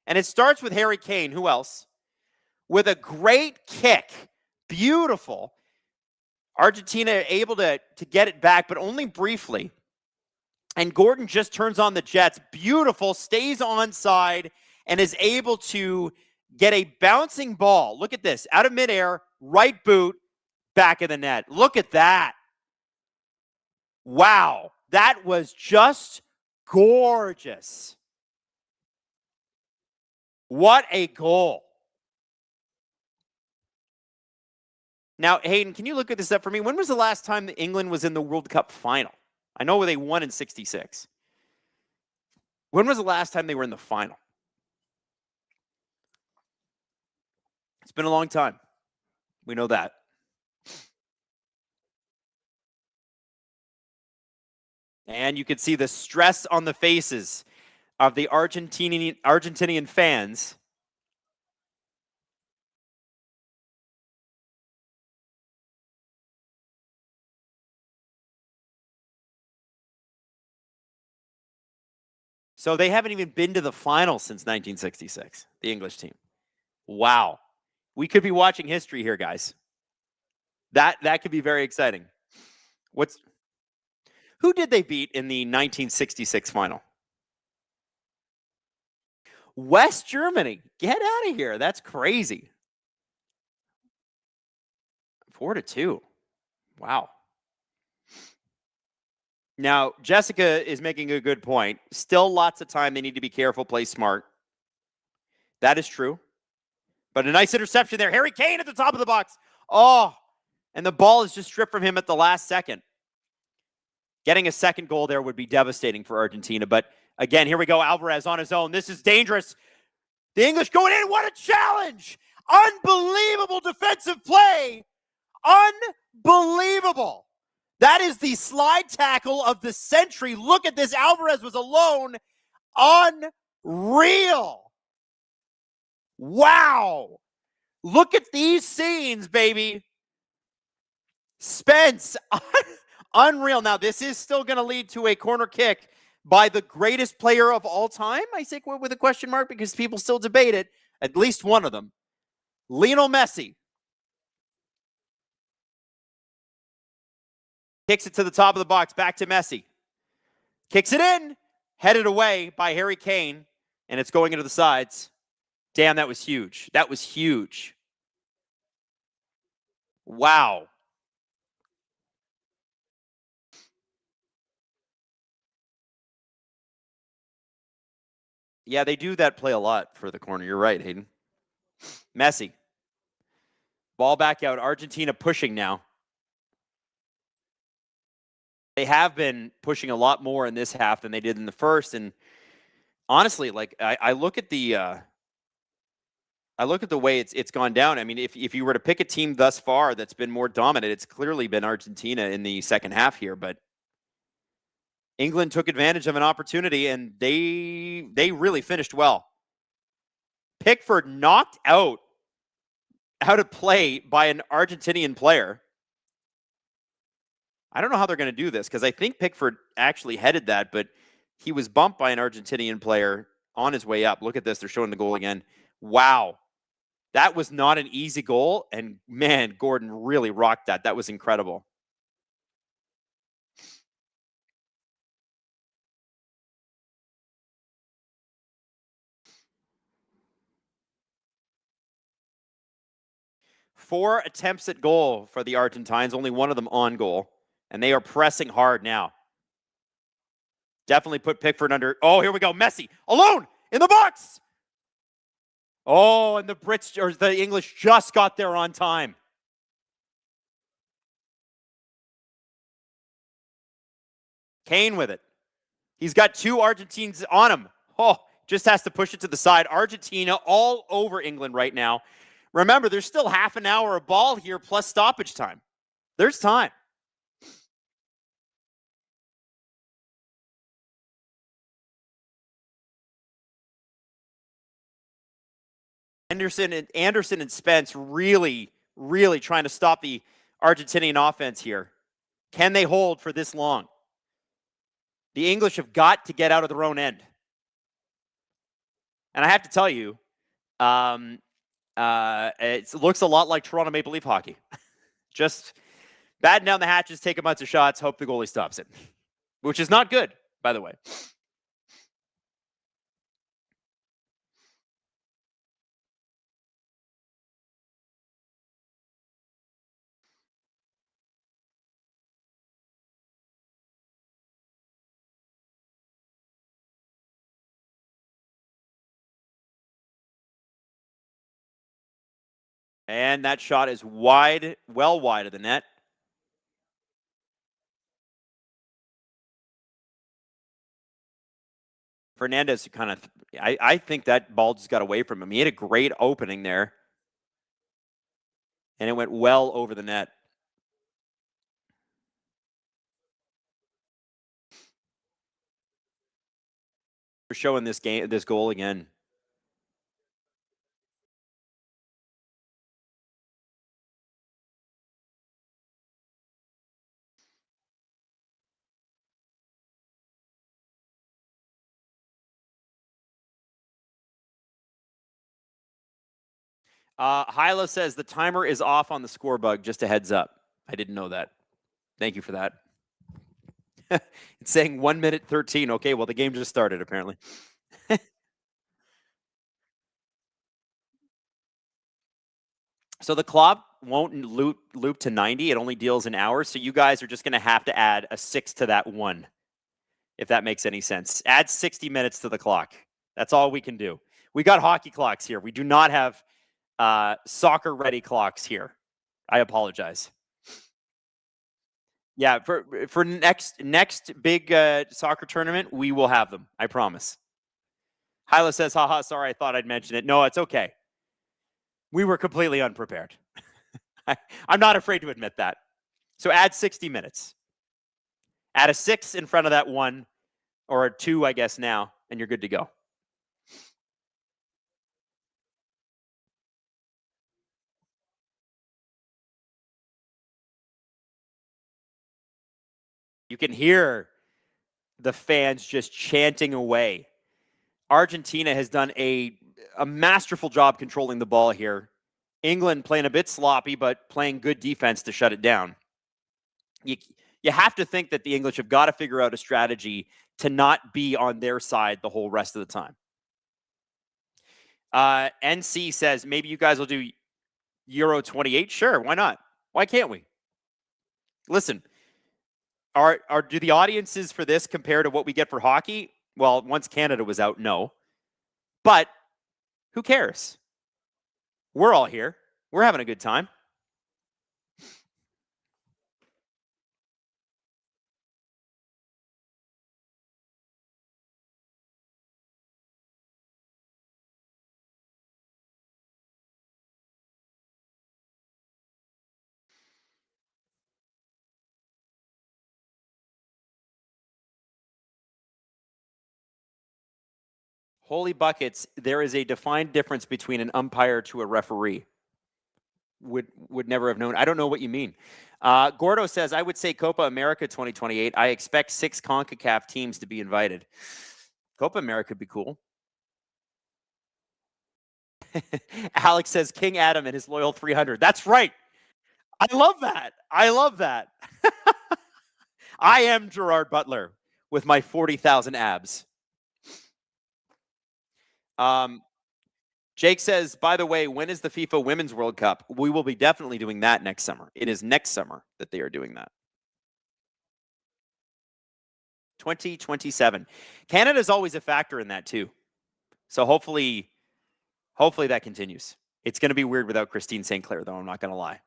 And it starts with Harry Kane. Who else? With a great kick. Beautiful. Argentina able to get it back, but only briefly. And Gordon just turns on the Jets. Beautiful. Stays onside and is able to get a bouncing ball. Look at this. Out of midair, right boot, back of the net. Look at that. Wow. That was just gorgeous. What a goal. Now, Hayden, can you look at this up for me? When was the last time that England was in the World Cup final? I know they won in 66. When was the last time they were in the final? It's been a long time. We know that. And you can see the stress on the faces of the Argentinian fans. So they haven't even been to the final since 1966, the English team. Wow. We could be watching history here, guys. That could be very exciting. Who did they beat in the 1966 final? West Germany. Get out of here. That's crazy. 4-2. Wow. Now, Jessica is making a good point. Still lots of time. They need to be careful, play smart. That is true. But a nice interception there. Harry Kane at the top of the box. Oh, and the ball is just stripped from him at the last second. Getting a second goal there would be devastating for Argentina. But again, here we go. Alvarez on his own. This is dangerous. The English going in. What a challenge. Unbelievable defensive play. Unbelievable. That is the slide tackle of the century. Look at this. Alvarez was alone. Unreal. Wow. Look at these scenes, baby. Spence. Unreal. Now, this is still going to lead to a corner kick by the greatest player of all time, I think, with a question mark, because people still debate it. At least one of them. Lionel Messi. Kicks it to the top of the box. Back to Messi. Kicks it in. Headed away by Harry Kane. And it's going into the sides. Damn, that was huge. That was huge. Wow. Yeah, they do that play a lot for the corner. You're right, Hayden. Messi. Ball back out. Argentina pushing now. They have been pushing a lot more in this half than they did in the first. And honestly, like I look at the way it's gone down. I mean, if you were to pick a team thus far that's been more dominant, it's clearly been Argentina in the second half here. But England took advantage of an opportunity, and they really finished well. Pickford knocked out of play by an Argentinian player. I don't know how they're going to do this, because I think Pickford actually headed that, but he was bumped by an Argentinian player on his way up. Look at this. They're showing the goal again. Wow. That was not an easy goal, and man, Gordon really rocked that. That was incredible. Four attempts at goal for the Argentines, only one of them on goal, and they are pressing hard now. Definitely put Pickford under. Oh, here we go. Messi alone in the box. Oh, and the Brits or the English just got there on time. Kane with it. He's got two Argentines on him. Oh, just has to push it to the side. Argentina all over England right now. Remember, there's still half an hour of ball here plus stoppage time. There's time. Anderson and Spence really trying to stop the Argentinian offense here. Can they hold for this long? The English have got to get out of their own end. And I have to tell you, it looks a lot like Toronto Maple Leaf hockey. Just batten down the hatches, take a bunch of shots, hope the goalie stops it. Which is not good, by the way. And that shot is wide, well wide of the net. Fernandez kind of, I think that ball just got away from him. He had a great opening there. And it went well over the net. We're showing this goal again. Hyla says the timer is off on the score bug. Just a heads up. I didn't know that. Thank you for that. It's saying 1 minute 13. Okay, well, the game just started, apparently. So the clock won't loop to 90. It only deals in hours. So you guys are just going to have to add a 6 to that 1, if that makes any sense. Add 60 minutes to the clock. That's all we can do. We got hockey clocks here. We do not have soccer-ready clocks here. I apologize. Yeah, for next big soccer tournament, we will have them. I promise. Hyla says, haha, sorry, I thought I'd mention it. No, it's okay. We were completely unprepared. I'm not afraid to admit that. So add 60 minutes. Add a 6 in front of that 1, or a 2, I guess, now, and you're good to go. You can hear the fans just chanting away. Argentina has done a masterful job controlling the ball here. England playing a bit sloppy, but playing good defense to shut it down. You have to think that the English have got to figure out a strategy to not be on their side the whole rest of the time. NC says, maybe you guys will do Euro 28. Sure, why not? Why can't we? Listen, do the audiences for this compare to what we get for hockey? Well, once Canada was out, no. But who cares? We're all here. We're having a good time. Holy buckets, there is a defined difference between an umpire to a referee. Would never have known. I don't know what you mean. Gordo says, I would say Copa America 2028. I expect 6 CONCACAF teams to be invited. Copa America would be cool. Alex says, King Adam and his loyal 300. That's right. I love that. I love that. I am Gerard Butler with my 40,000 abs. Jake says, by the way, when is the FIFA Women's World Cup? We will be definitely doing that next summer. It is next summer that they are doing that. 2027. Canada's always a factor in that too. So hopefully that continues. It's going to be weird without Christine St. Clair, though. I'm not going to lie.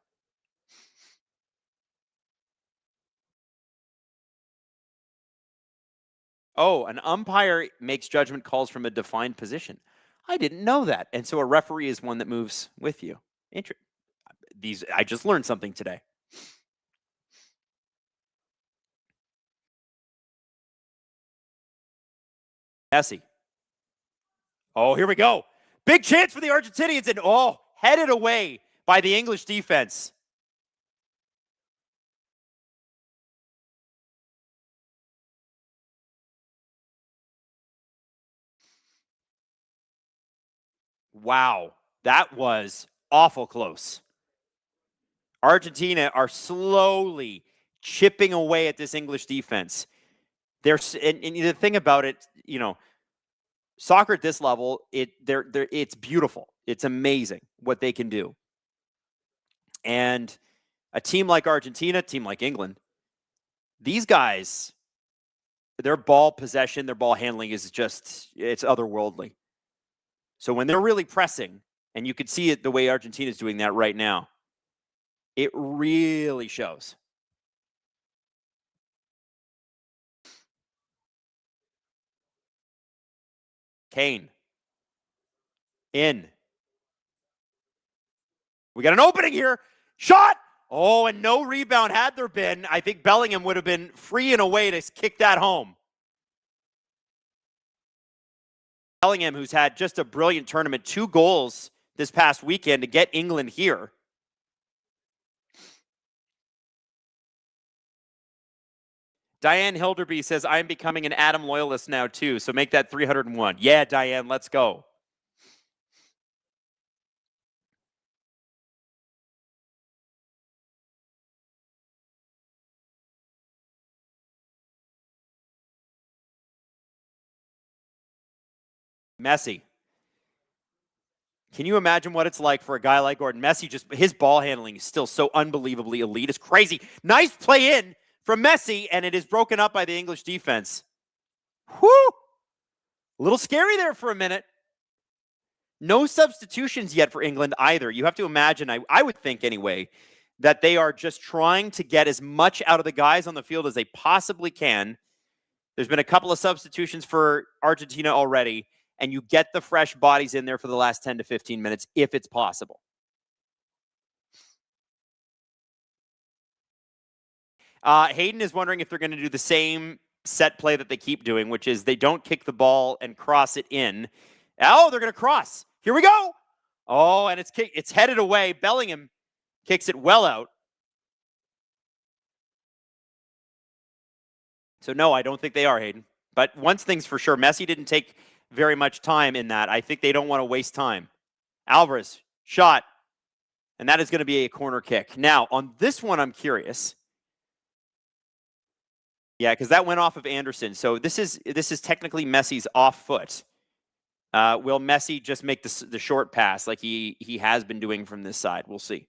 Oh, an umpire makes judgment calls from a defined position. I didn't know that. And so a referee is one that moves with you. I just learned something today. Messi. Oh, here we go. Big chance for the Argentinians, and headed away by the English defense. Wow, that was awful close. Argentina are slowly chipping away at this English defense. And the thing about it, soccer at this level, it's beautiful. It's amazing what they can do. And a team like Argentina, a team like England, these guys, their ball possession, their ball handling is it's otherworldly. So when they're really pressing, and you could see it the way Argentina is doing that right now, it really shows. Kane. In. We got an opening here. Shot! Oh, and no rebound. Had there been, I think Bellingham would have been free and away to kick that home. Bellingham, who's had just a brilliant tournament, 2 goals this past weekend to get England here. Diane Hilderby says, I'm becoming an Adam loyalist now too, so make that 301. Yeah, Diane, let's go. Messi. Can you imagine what it's like for a guy like Gordon? Messi, just his ball handling is still so unbelievably elite. It's crazy. Nice play in from Messi, and it is broken up by the English defense. Whew! A little scary there for a minute. No substitutions yet for England either. You have to imagine, I would think anyway, that they are just trying to get as much out of the guys on the field as they possibly can. There's been a couple of substitutions for Argentina already, and you get the fresh bodies in there for the last 10 to 15 minutes if it's possible. Hayden is wondering if they're going to do the same set play that they keep doing, which is they don't kick the ball and cross it in. Oh, they're going to cross. Here we go. Oh, and it's headed away. Bellingham kicks it well out. So no, I don't think they are, Hayden. But one thing's for sure, Messi didn't take very much time in that. I think they don't want to waste time. Alvarez, shot. And that is going to be a corner kick. Now, on this one, I'm curious. Yeah, because that went off of Anderson. So this is technically Messi's off foot. Will Messi just make the short pass like he has been doing from this side? We'll see.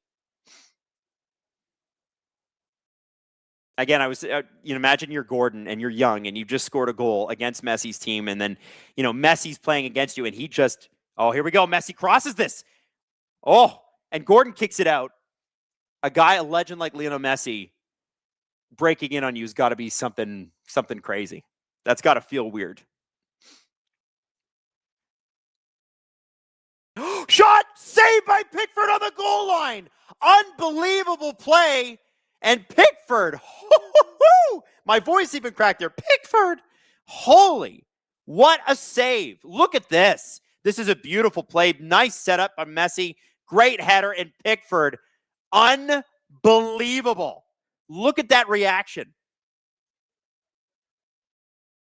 Again, I was, imagine you're Gordon and you're young and you just scored a goal against Messi's team. And then, Messi's playing against you and he just, oh, here we go. Messi crosses this. Oh, and Gordon kicks it out. A legend like Lionel Messi breaking in on you has got to be something crazy. That's got to feel weird. Shot saved by Pickford on the goal line. Unbelievable play. And Pickford, my voice even cracked there. Pickford, holy, what a save. Look at this. This is a beautiful play. Nice setup by Messi. Great header. And Pickford, unbelievable. Look at that reaction.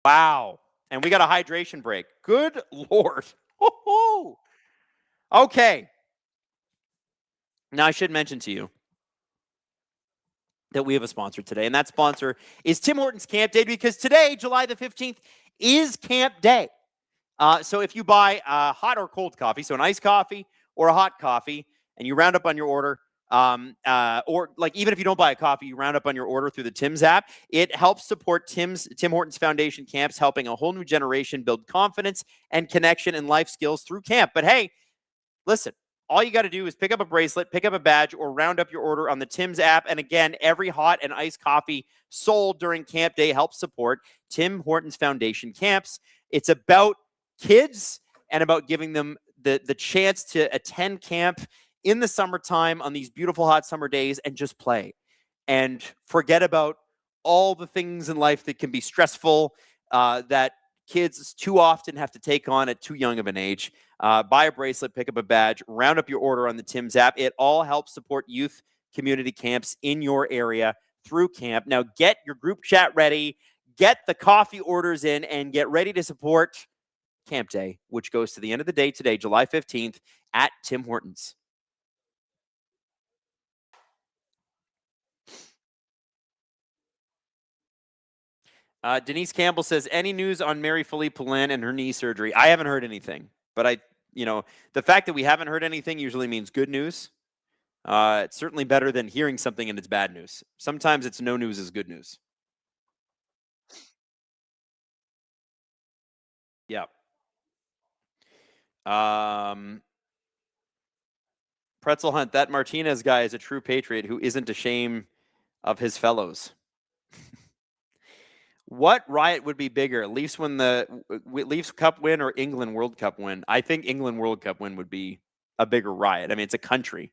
Wow. And we got a hydration break. Good Lord. Okay. Now, I should mention to you that we have a sponsor today, and that sponsor is Tim Hortons Camp Day, because today, July the 15th, is Camp Day. So if you buy hot or cold coffee, so an iced coffee or a hot coffee, and you round up on your order, or like even if you don't buy a coffee, you round up on your order through the Tim's app, it helps support Tim Hortons Foundation camps, helping a whole new generation build confidence and connection and life skills through camp. But hey, listen, all you got to do is pick up a bracelet, pick up a badge, or round up your order on the Tim's app. And again, every hot and iced coffee sold during Camp Day helps support Tim Hortons Foundation camps. It's about kids and about giving them the chance to attend camp in the summertime on these beautiful hot summer days and just play and forget about all the things in life that can be stressful, that kids too often have to take on at too young of an age. Buy a bracelet, pick up a badge, round up your order on the Tim's app. It all helps support youth community camps in your area through camp. Now get your group chat ready, get the coffee orders in, and get ready to support Camp Day, which goes to the end of the day today, July 15th at Tim Hortons. Denise Campbell says, any news on Marie-Philippe Poulin and her knee surgery? I haven't heard anything, but the fact that we haven't heard anything usually means good news. It's certainly better than hearing something and it's bad news. Sometimes it's no news is good news. Yeah. Pretzel Hunt, that Martinez guy is a true patriot who isn't ashamed of his fellows. What riot would be bigger, Leafs Cup win or England World Cup win? I think England World Cup win would be a bigger riot. I mean, it's a country.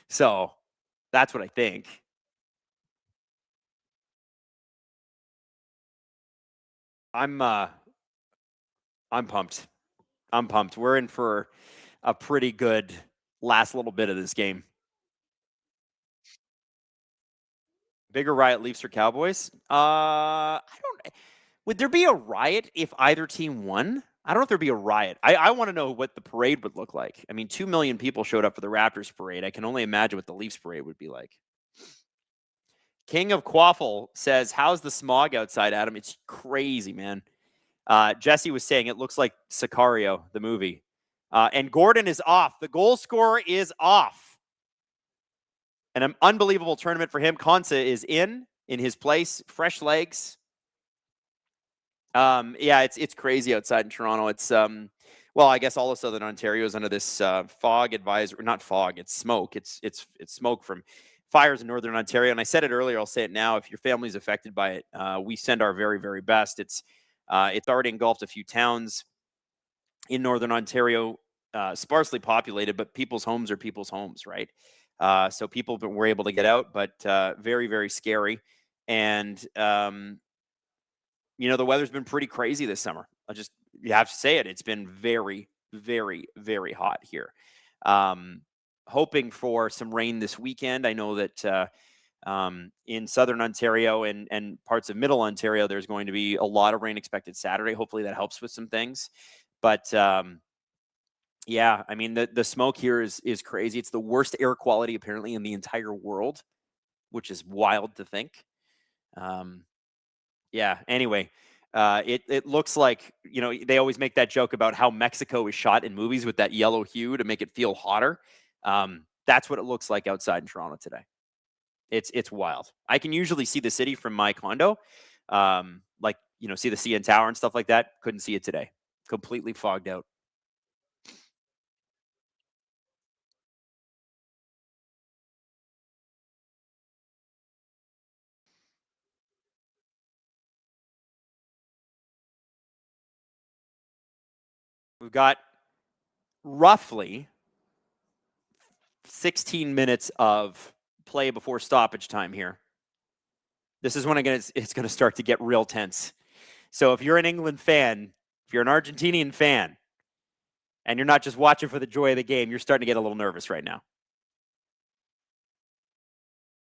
So that's what I think. I'm pumped. I'm pumped. We're in for a pretty good last little bit of this game. Bigger riot, Leafs or Cowboys? I don't. Would there be a riot if either team won? I don't know if there'd be a riot. I want to know what the parade would look like. I mean, 2 million people showed up for the Raptors parade. I can only imagine what the Leafs parade would be like. King of Quaffle says, how's the smog outside, Adam? It's crazy, man. Jesse was saying it looks like Sicario, the movie. And Gordon is off. The goal scorer is off. An unbelievable tournament for him. Konsa is in his place. Fresh legs. Yeah, it's crazy outside in Toronto. It's well, I guess all of Southern Ontario is under this fog advisory. Not fog, it's smoke. It's smoke from fires in Northern Ontario. And I said it earlier, I'll say it now. If your family's affected by it, we send our very, very best. It's already engulfed a few towns in Northern Ontario, sparsely populated, but people's homes are people's homes, right? So people were able to get out, but very, very scary. And the weather's been pretty crazy this summer. You have to say it. It's been very, very, very hot here. Hoping for some rain this weekend. I know that in Southern Ontario and parts of Middle Ontario, there's going to be a lot of rain expected Saturday. Hopefully that helps with some things. But yeah, I mean, the smoke here is crazy. It's the worst air quality apparently in the entire world, which is wild to think. Yeah, anyway, it looks like, they always make that joke about how Mexico is shot in movies with that yellow hue to make it feel hotter. That's what it looks like outside in Toronto today. It's wild. I can usually see the city from my condo, see the CN Tower and stuff like that. Couldn't see it today. Completely fogged out. We've got roughly 16 minutes of play before stoppage time here. This is when it's going to start to get real tense. So if you're an England fan, if you're an Argentinian fan, and you're not just watching for the joy of the game, you're starting to get a little nervous right now.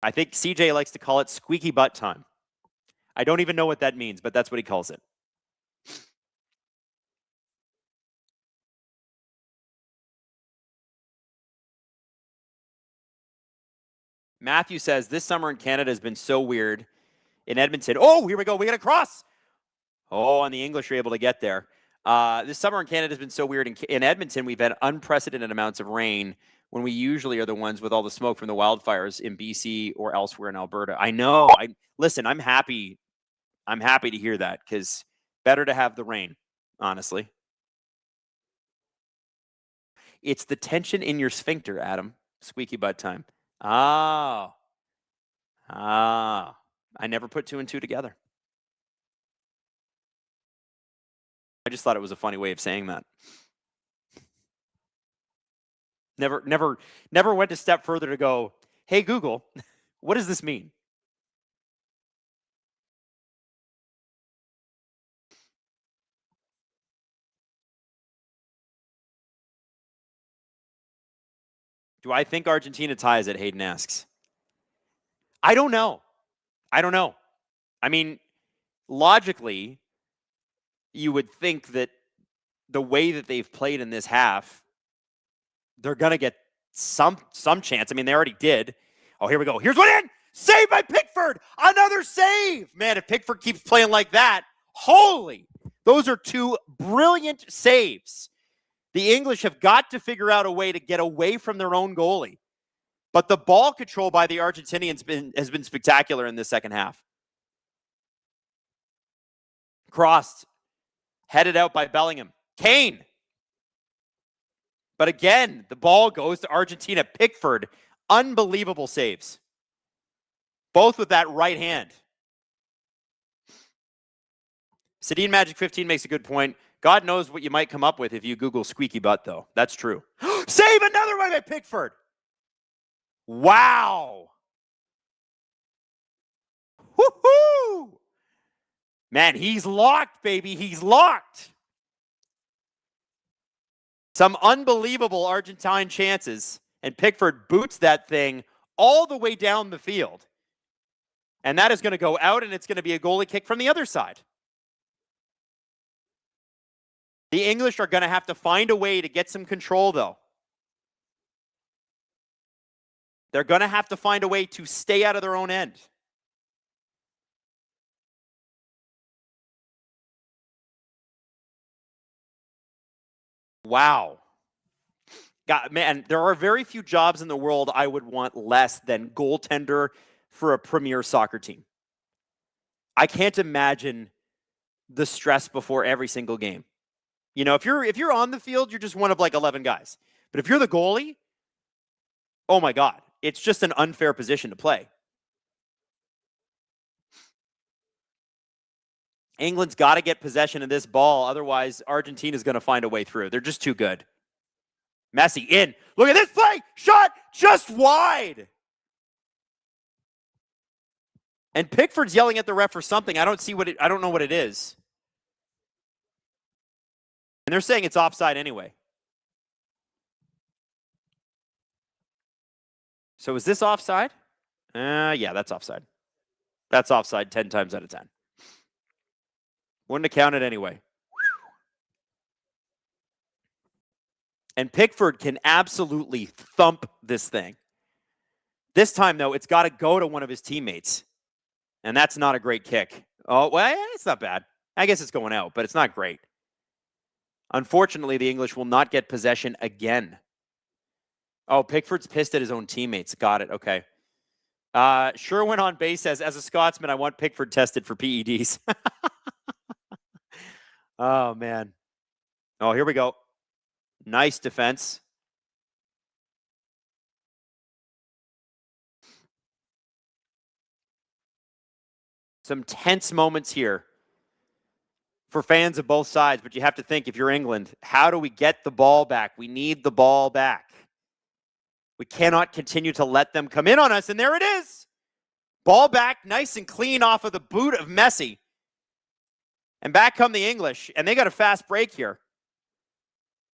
I think CJ likes to call it squeaky butt time. I don't even know what that means, but that's what he calls it. Matthew says, this summer in Canada has been so weird. In Edmonton, oh, here we go. We got a cross. Oh, and the English are able to get there. This summer in Canada has been so weird. In Edmonton, we've had unprecedented amounts of rain when we usually are the ones with all the smoke from the wildfires in BC or elsewhere in Alberta. I know. Listen, I'm happy. I'm happy to hear that, because better to have the rain, honestly. It's the tension in your sphincter, Adam. Squeaky butt time. I never put two and two together. I just thought it was a funny way of saying that. Never went a step further to go, hey, Google, what does this mean? Do I think Argentina ties it? Hayden asks. I don't know. I mean, logically, you would think that the way that they've played in this half, they're going to get some chance. I mean, they already did. Oh, here we go. Here's one in. Saved by Pickford. Another save. Man, if Pickford keeps playing like that, holy. Those are two brilliant saves. The English have got to figure out a way to get away from their own goalie. But the ball control by the Argentinians has been spectacular in the second half. Crossed. Headed out by Bellingham. Kane. But again, the ball goes to Argentina. Pickford. Unbelievable saves. Both with that right hand. Sedin Magic 15 makes a good point. God knows what you might come up with if you Google squeaky butt, though. That's true. Save another one by Pickford. Wow. Woohoo! Man, he's locked, baby. He's locked. Some unbelievable Argentine chances, and Pickford boots that thing all the way down the field. And that is going to go out, and it's going to be a goalie kick from the other side. The English are going to have to find a way to get some control, though. They're going to have to find a way to stay out of their own end. Wow. God, man, there are very few jobs in the world I would want less than goaltender for a premier soccer team. I can't imagine the stress before every single game. You know, if you're on the field, you're just one of like 11 guys. But if you're the goalie, oh my God, it's just an unfair position to play. England's got to get possession of this ball. Otherwise, Argentina's going to find a way through. They're just too good. Messi in. Look at this play. Shot just wide. And Pickford's yelling at the ref for something. I don't know what it is. And they're saying it's offside anyway. So is this offside? Yeah, that's offside. That's offside 10 times out of 10. Wouldn't have counted anyway. And Pickford can absolutely thump this thing. This time, though, it's got to go to one of his teammates. And that's not a great kick. Oh, well, it's not bad. I guess it's going out, but it's not great. Unfortunately, the English will not get possession again. Oh, Pickford's pissed at his own teammates. Got it. Okay. Sherwin on base says, as a Scotsman, I want Pickford tested for PEDs. Oh, man. Oh, here we go. Nice defense. Some tense moments here for fans of both sides, but you have to think, if you're England, how do we get the ball back? We need the ball back. We cannot continue to let them come in on us, and there it is. Ball back, nice and clean off of the boot of Messi. And back come the English, and they got a fast break here.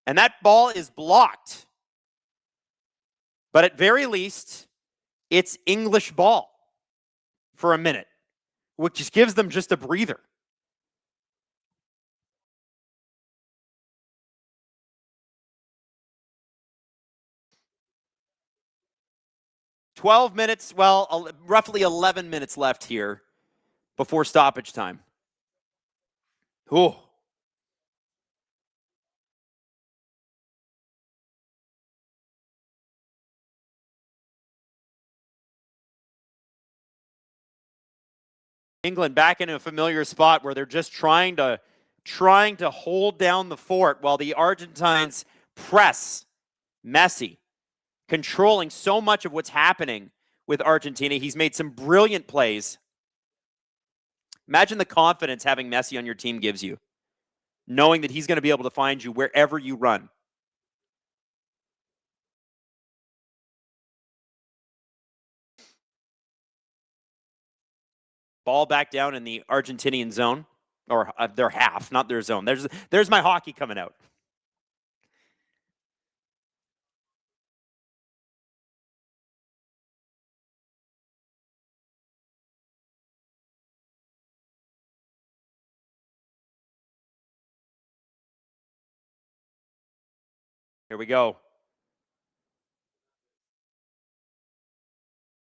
And that ball is blocked. But at very least, it's English ball for a minute, which just gives them just a breather. Roughly 11 minutes left here before stoppage time. Ooh. England back in a familiar spot where they're just trying to hold down the fort while the Argentines press Messi, controlling so much of what's happening with Argentina. He's made some brilliant plays. Imagine the confidence having Messi on your team gives you, knowing that he's going to be able to find you wherever you run. Ball back down in the Argentinian zone, or their half, not their zone. There's my hockey coming out. Here we go.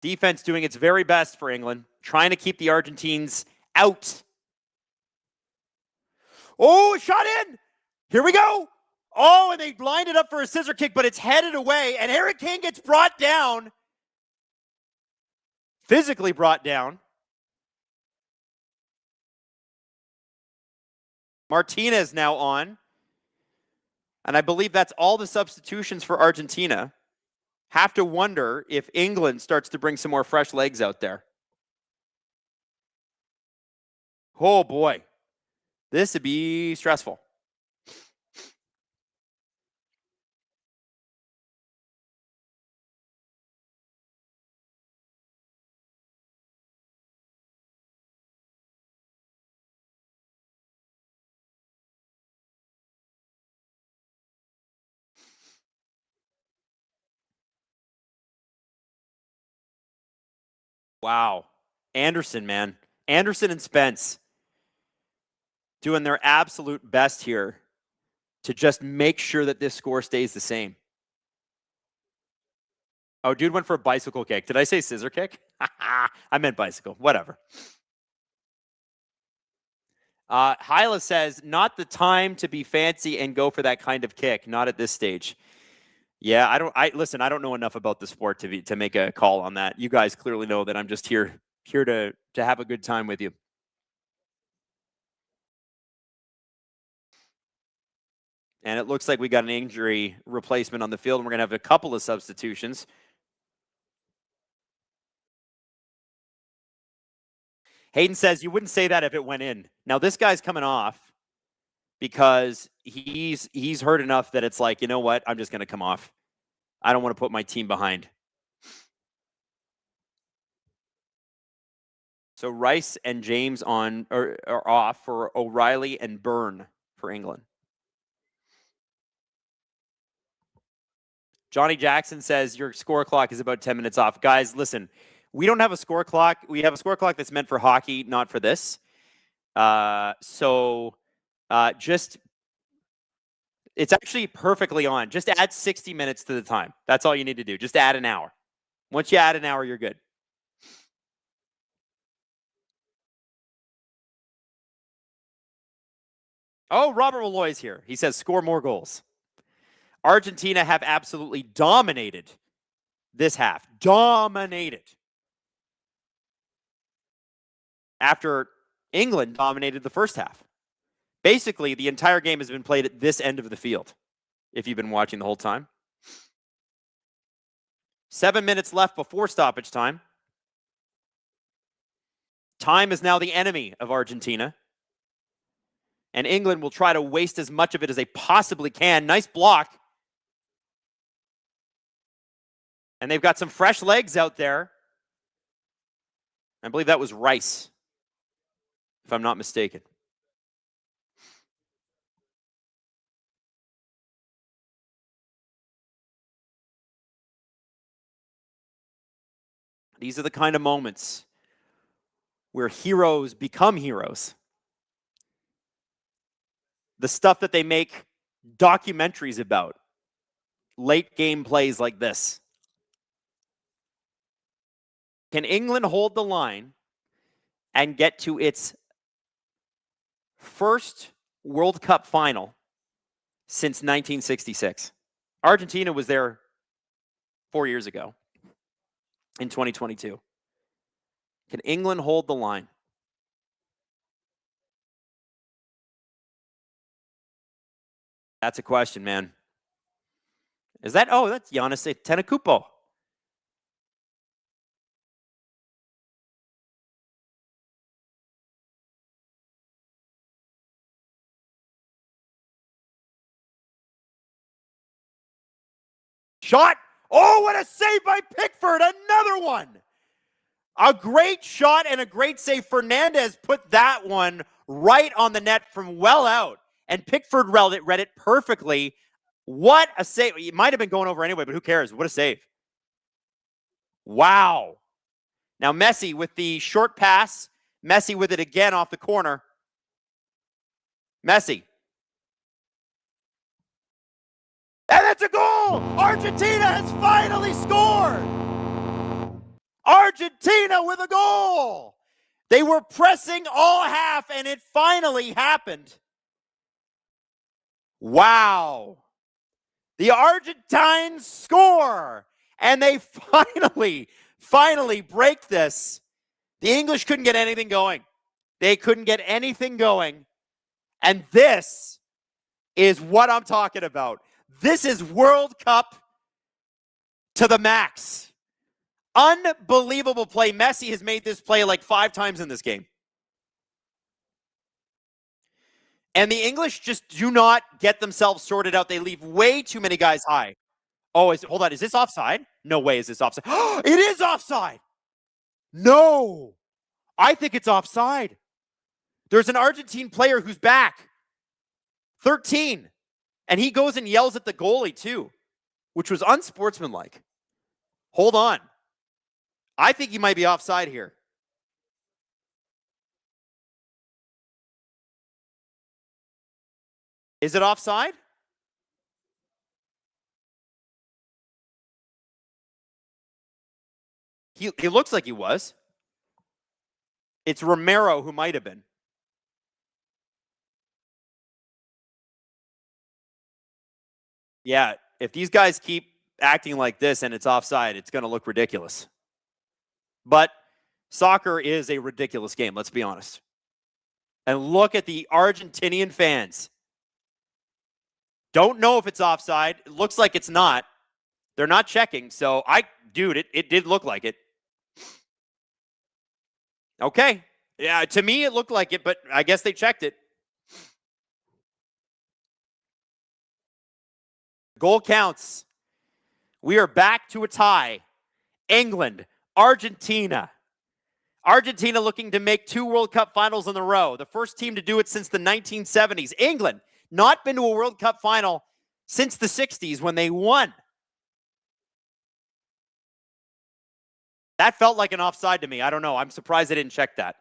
Defense doing its very best for England, trying to keep the Argentines out. Oh, shot in. Here we go. Oh, and they lined it up for a scissor kick, but it's headed away, and Harry Kane gets brought down. Physically brought down. Martinez now on. And I believe that's all the substitutions for Argentina. Have to wonder if England starts to bring some more fresh legs out there. Oh, boy. This would be stressful. Wow. Anderson, man. Anderson and Spence doing their absolute best here to just make sure that this score stays the same. Oh, dude went for a bicycle kick. Did I say scissor kick? I meant bicycle. Whatever. Hyla says, not the time to be fancy and go for that kind of kick. Not at this stage. Yeah, listen, I don't know enough about the sport to make a call on that. You guys clearly know that I'm just here to have a good time with you. And it looks like we got an injury replacement on the field, and we're going to have a couple of substitutions. Hayden says, you wouldn't say that if it went in. Now, this guy's coming off because he's hurt enough that it's like, you know what? I'm just going to come off. I don't want to put my team behind. So Rice and James are off for O'Reilly and Byrne for England. Johnny Jackson says your score clock is about 10 minutes off. Guys, listen, we don't have a score clock. We have a score clock that's meant for hockey, not for this. Just it's actually perfectly on. Just add 60 minutes to the time. That's all you need to do. Just add an hour. Once you add an hour, you're good. Oh, Robert Malloy's here. He says, score more goals. Argentina have absolutely dominated this half. Dominated. After England dominated the first half. Basically, the entire game has been played at this end of the field, if you've been watching the whole time. 7 minutes left before stoppage time. Time is now the enemy of Argentina. And England will try to waste as much of it as they possibly can. Nice block. And they've got some fresh legs out there. I believe that was Rice, if I'm not mistaken. These are the kind of moments where heroes become heroes. The stuff that they make documentaries about. Late game plays like this. Can England hold the line and get to its first World Cup final since 1966? Argentina was there 4 years ago in 2022. Can England hold the line? That's a question, man. Is that, oh, that's Giannis Antetokounmpo. Shot. Oh, what a save by Pickford. Another one. A great shot and a great save. Fernandez put that one right on the net from well out. And Pickford read it perfectly. What a save. It might have been going over anyway, but who cares? What a save. Wow. Now Messi with the short pass. Messi with it again off the corner. Messi. And it's a goal! Argentina has finally scored! Argentina with a goal! They were pressing all half, and it finally happened. Wow. The Argentines score, and they finally break this. The English couldn't get anything going. They couldn't get anything going. And this is what I'm talking about. This is World Cup to the max. Unbelievable play. Messi has made this play like 5 times in this game. And the English just do not get themselves sorted out. They leave way too many guys high. Oh, hold on. Is this offside? No way is this offside. It is offside. No. I think it's offside. There's an Argentine player who's back. 13. And he goes and yells at the goalie too, which was unsportsmanlike. Hold on. I think he might be offside here. Is it offside? He looks like he was. It's Romero who might have been. Yeah, if these guys keep acting like this and it's offside, it's going to look ridiculous. But soccer is a ridiculous game, let's be honest. And look at the Argentinian fans. Don't know if it's offside. It looks like it's not. They're not checking. So, dude, it did look like it. Okay. Yeah, to me, it looked like it, but I guess they checked it. Goal counts. We are back to a tie. England, Argentina. Argentina looking to make 2 World Cup finals in a row. The first team to do it since the 1970s. England, not been to a World Cup final since the 60s when they won. That felt like an offside to me. I don't know. I'm surprised they didn't check that.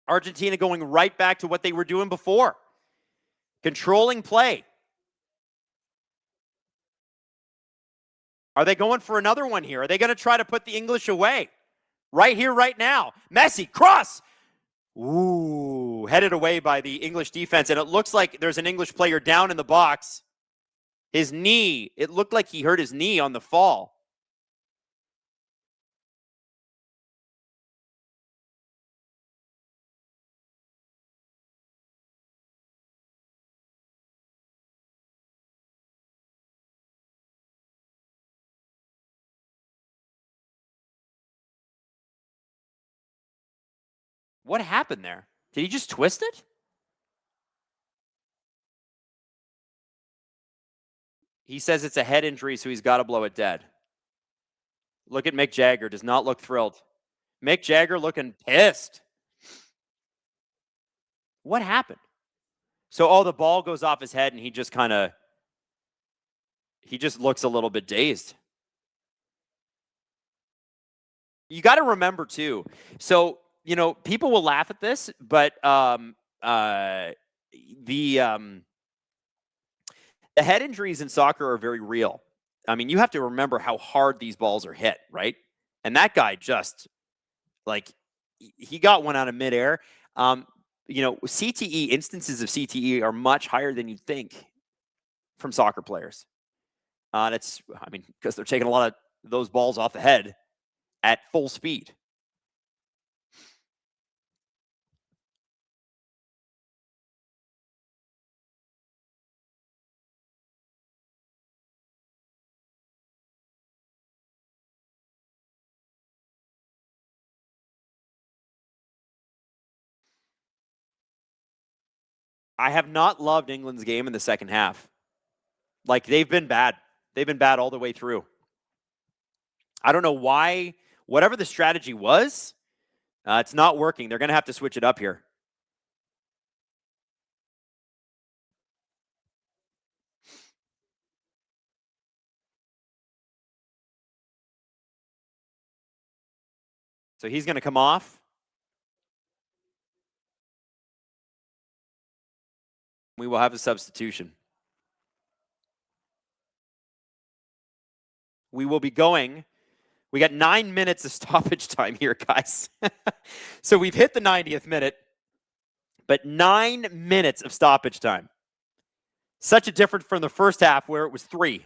Argentina going right back to what they were doing before. Controlling play. Are they going for another one here? Are they going to try to put the English away? Right here, right now. Messi, cross! Ooh, headed away by the English defense, and it looks like there's an English player down in the box. His knee, it looked like he hurt his knee on the fall. What happened there? Did he just twist it? He says it's a head injury, so he's got to blow it dead. Look at Mick Jagger. Does not look thrilled. Mick Jagger looking pissed. What happened? So, the ball goes off his head, and he just looks a little bit dazed. You got to remember, too. So, people will laugh at this, but the head injuries in soccer are very real. I mean, you have to remember how hard these balls are hit, right? And that guy just, he got one out of midair. CTE, instances of CTE are much higher than you'd think from soccer players. Because they're taking a lot of those balls off the head at full speed. I have not loved England's game in the second half. They've been bad. They've been bad all the way through. I don't know why. Whatever the strategy was, it's not working. They're going to have to switch it up here. So he's going to come off. We will have a substitution. We will be going. We got 9 minutes of stoppage time here, guys. So we've hit the 90th minute, but 9 minutes of stoppage time. Such a difference from the first half where it was 3.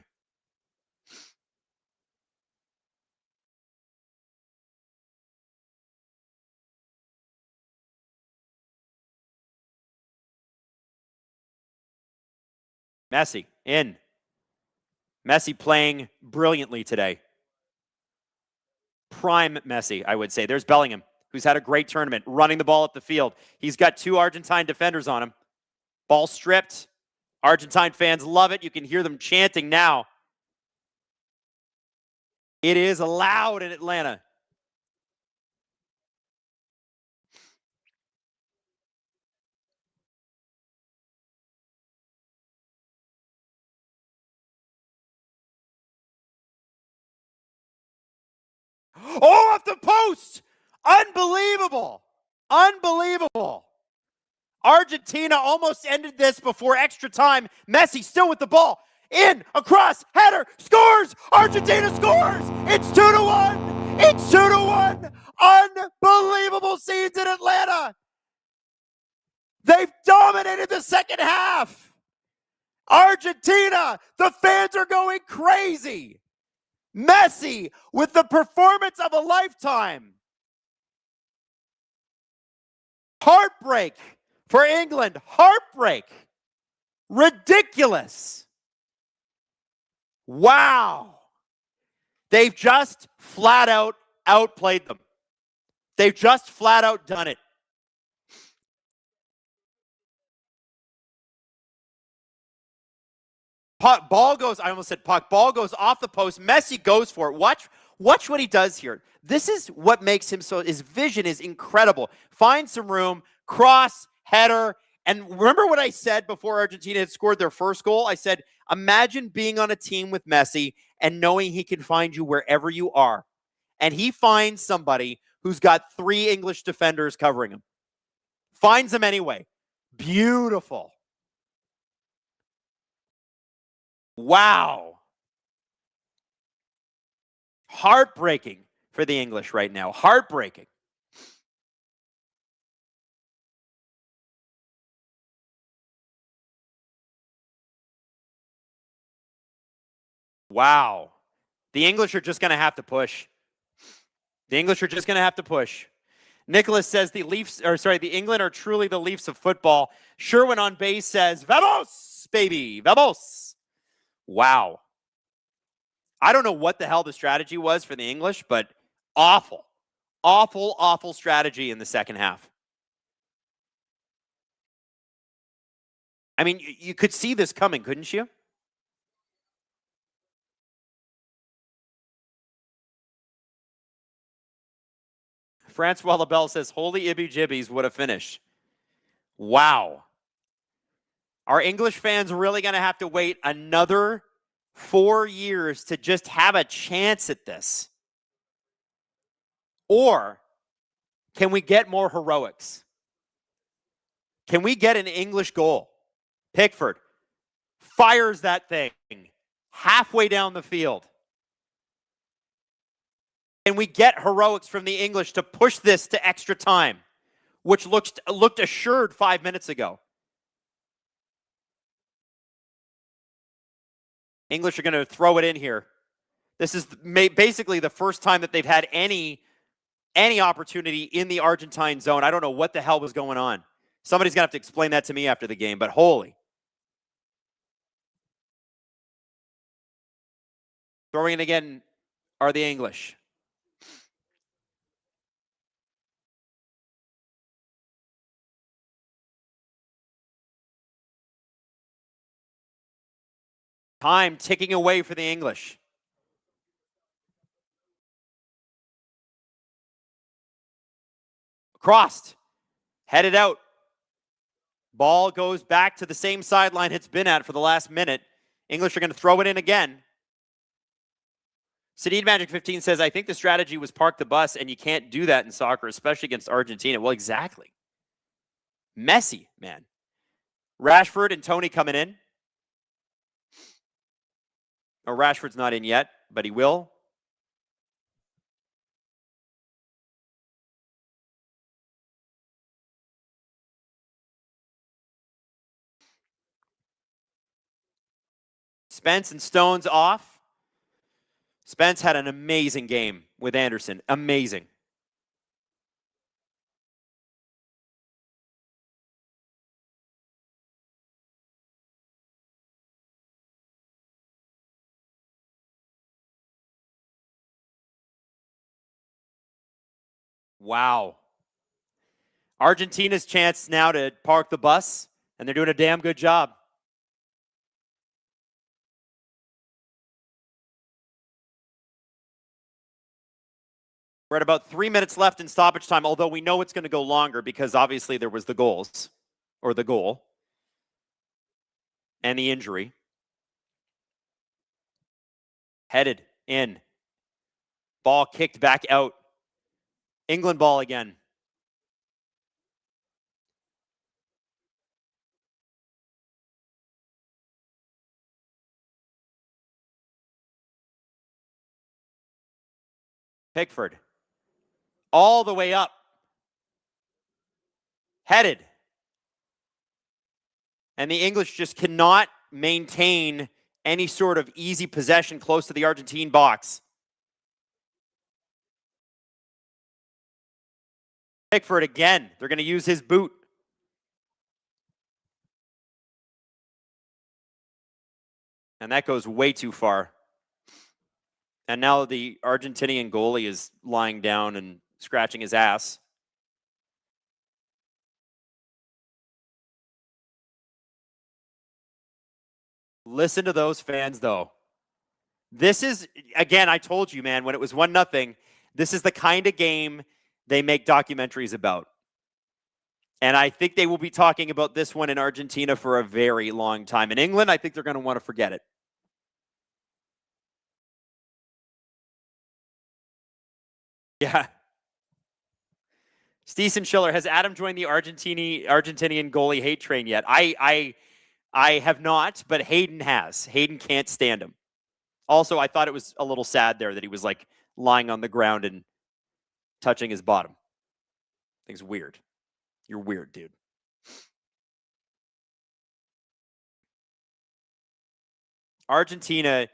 Messi in. Messi playing brilliantly today. Prime Messi, I would say. There's Bellingham, who's had a great tournament, running the ball up the field. He's got 2 Argentine defenders on him. Ball stripped. Argentine fans love it. You can hear them chanting now. It is loud in Atlanta. Oh, off the post! Unbelievable! Unbelievable! Argentina almost ended this before extra time. Messi still with the ball. In, across, header, scores! Argentina scores! It's 2-1! It's 2-1! Unbelievable scenes in Atlanta! They've dominated the second half! Argentina, the fans are going crazy! Messi with the performance of a lifetime. Heartbreak for England. Heartbreak. Ridiculous. Wow. They've just flat out outplayed them. They've just flat out done it. Ball goes, I almost said puck. Ball goes off the post. Messi goes for it. Watch what he does here. This is what makes him so, his vision is incredible. Finds some room, cross, header. And remember what I said before Argentina had scored their first goal? I said, imagine being on a team with Messi and knowing he can find you wherever you are. And he finds somebody who's got 3 English defenders covering him. Finds them anyway. Beautiful. Wow. Heartbreaking for the English right now. Heartbreaking. Wow. The English are just going to have to push. The English are just going to have to push. Nicholas says the England are truly the Leafs of football. Sherwin on base says, vamos, baby, vamos. Wow. I don't know what the hell the strategy was for the English, but awful, awful, awful strategy in the second half. I mean, you could see this coming, couldn't you? Francois Labelle says, holy ibby jibbies, what a finish. Wow. Are English fans really going to have to wait another 4 years to just have a chance at this? Or can we get more heroics? Can we get an English goal? Pickford fires that thing halfway down the field. And we get heroics from the English to push this to extra time, which looked assured 5 minutes ago. English are going to throw it in here. This is basically the first time that they've had any opportunity in the Argentine zone. I don't know what the hell was going on. Somebody's going to have to explain that to me after the game, but holy. Throwing it again are the English. Time ticking away for the English. Crossed. Headed out. Ball goes back to the same sideline it's been at for the last minute. English are going to throw it in again. Sadid Magic 15 says, I think the strategy was park the bus, and you can't do that in soccer, especially against Argentina. Well, exactly. Messy, man. Rashford and Tony coming in. Oh, Rashford's not in yet, but he will. Spence and Stones off. Spence had an amazing game with Anderson. Amazing. Wow. Argentina's chance now to park the bus, and they're doing a damn good job. We're at about 3 minutes left in stoppage time, although we know it's going to go longer because obviously there was the goals, or the goal, and the injury. Headed in. Ball kicked back out. England ball again. Pickford. All the way up. Headed. And the English just cannot maintain any sort of easy possession close to the Argentine box. Pickford again. They're going to use his boot. And that goes way too far. And now the Argentinian goalie is lying down and scratching his ass. Listen to those fans, though. This is, again, I told you, man, when it was 1-0, this is the kind of game they make documentaries about. And I think they will be talking about this one in Argentina for a very long time. In England, I think they're going to want to forget it. Yeah. Steven Schiller, has Adam joined the Argentinian goalie hate train yet? I have not, but Hayden has. Hayden can't stand him. Also, I thought it was a little sad there that he was like lying on the ground and touching his bottom. I think it's weird. You're weird, dude. Argentina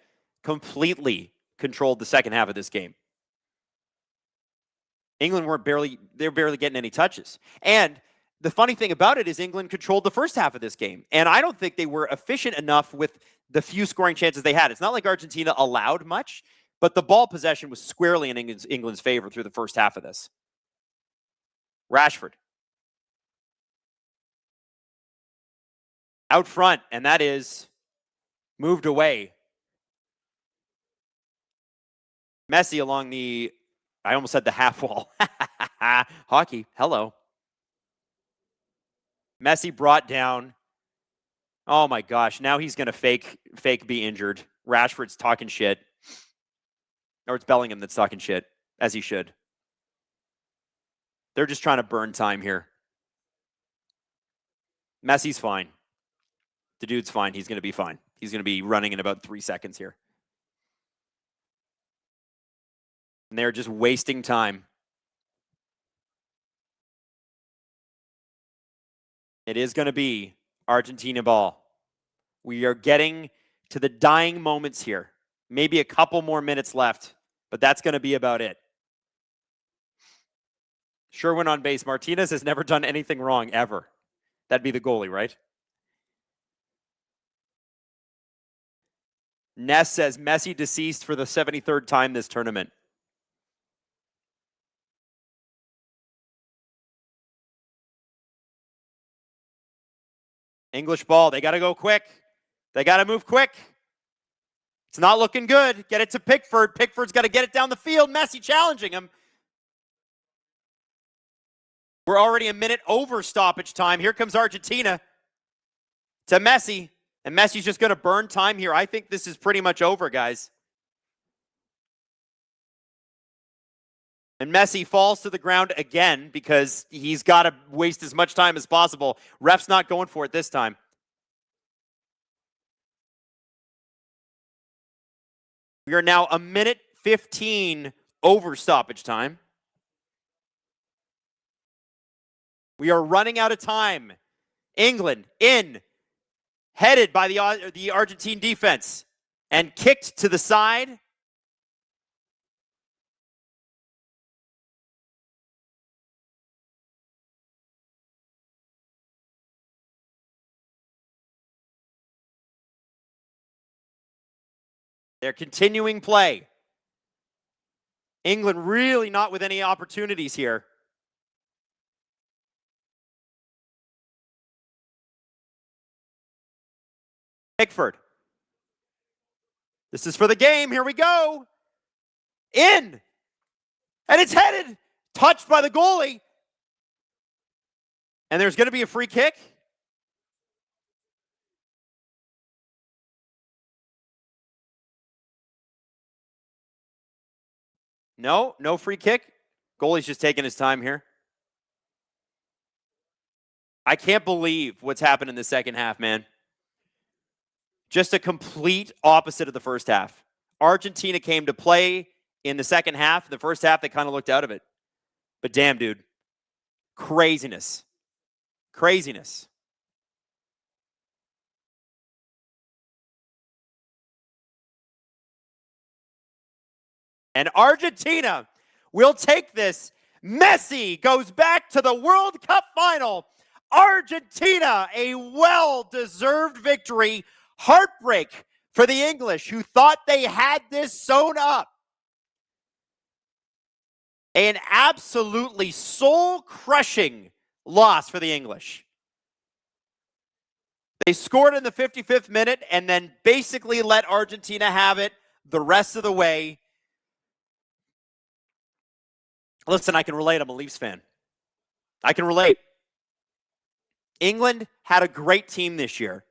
completely controlled the second half of this game. England they're barely getting any touches. And the funny thing about it is England controlled the first half of this game. And I don't think they were efficient enough with the few scoring chances they had. It's not like Argentina allowed much, but the ball possession was squarely in England's favor through the first half of this. Rashford. Out front, and that is moved away. Messi along the, I almost said the half wall. Hockey, hello. Messi brought down. Oh my gosh, now he's going to fake be injured. Rashford's talking shit. Or it's Bellingham that's talking shit, as he should. They're just trying to burn time here. Messi's fine. The dude's fine. He's going to be fine. He's going to be running in about 3 seconds here. And they're just wasting time. It is going to be Argentina ball. We are getting to the dying moments here. Maybe a couple more minutes left, but that's going to be about it. Sherwin on base. Martinez has never done anything wrong, ever. That'd be the goalie, right? Ness says Messi deceased for the 73rd time this tournament. English ball. They got to go quick. They got to move quick. It's not looking good. Get it to Pickford. Pickford's got to get it down the field. Messi challenging him. We're already a minute over stoppage time. Here comes Argentina to Messi. And Messi's just going to burn time here. I think this is pretty much over, guys. And Messi falls to the ground again because he's got to waste as much time as possible. Ref's not going for it this time. We are now a minute 15 over stoppage time. We are running out of time. England in, headed by the Argentine defense, and kicked to the side. They're continuing play. England really not with any opportunities here. Pickford. This is for the game. Here we go. In. And it's headed. Touched by the goalie. And there's going to be a free kick. No free kick. Goalie's just taking his time here. I can't believe what's happened in the second half, man. Just a complete opposite of the first half. Argentina came to play in the second half. The first half, they kind of looked out of it. But damn, dude. Craziness. Craziness. And Argentina will take this. Messi goes back to the World Cup final. Argentina, a well-deserved victory. Heartbreak for the English, who thought they had this sewn up. An absolutely soul-crushing loss for the English. They scored in the 55th minute and then basically let Argentina have it the rest of the way. Listen, I can relate. I'm a Leafs fan. I can relate. England had a great team this year.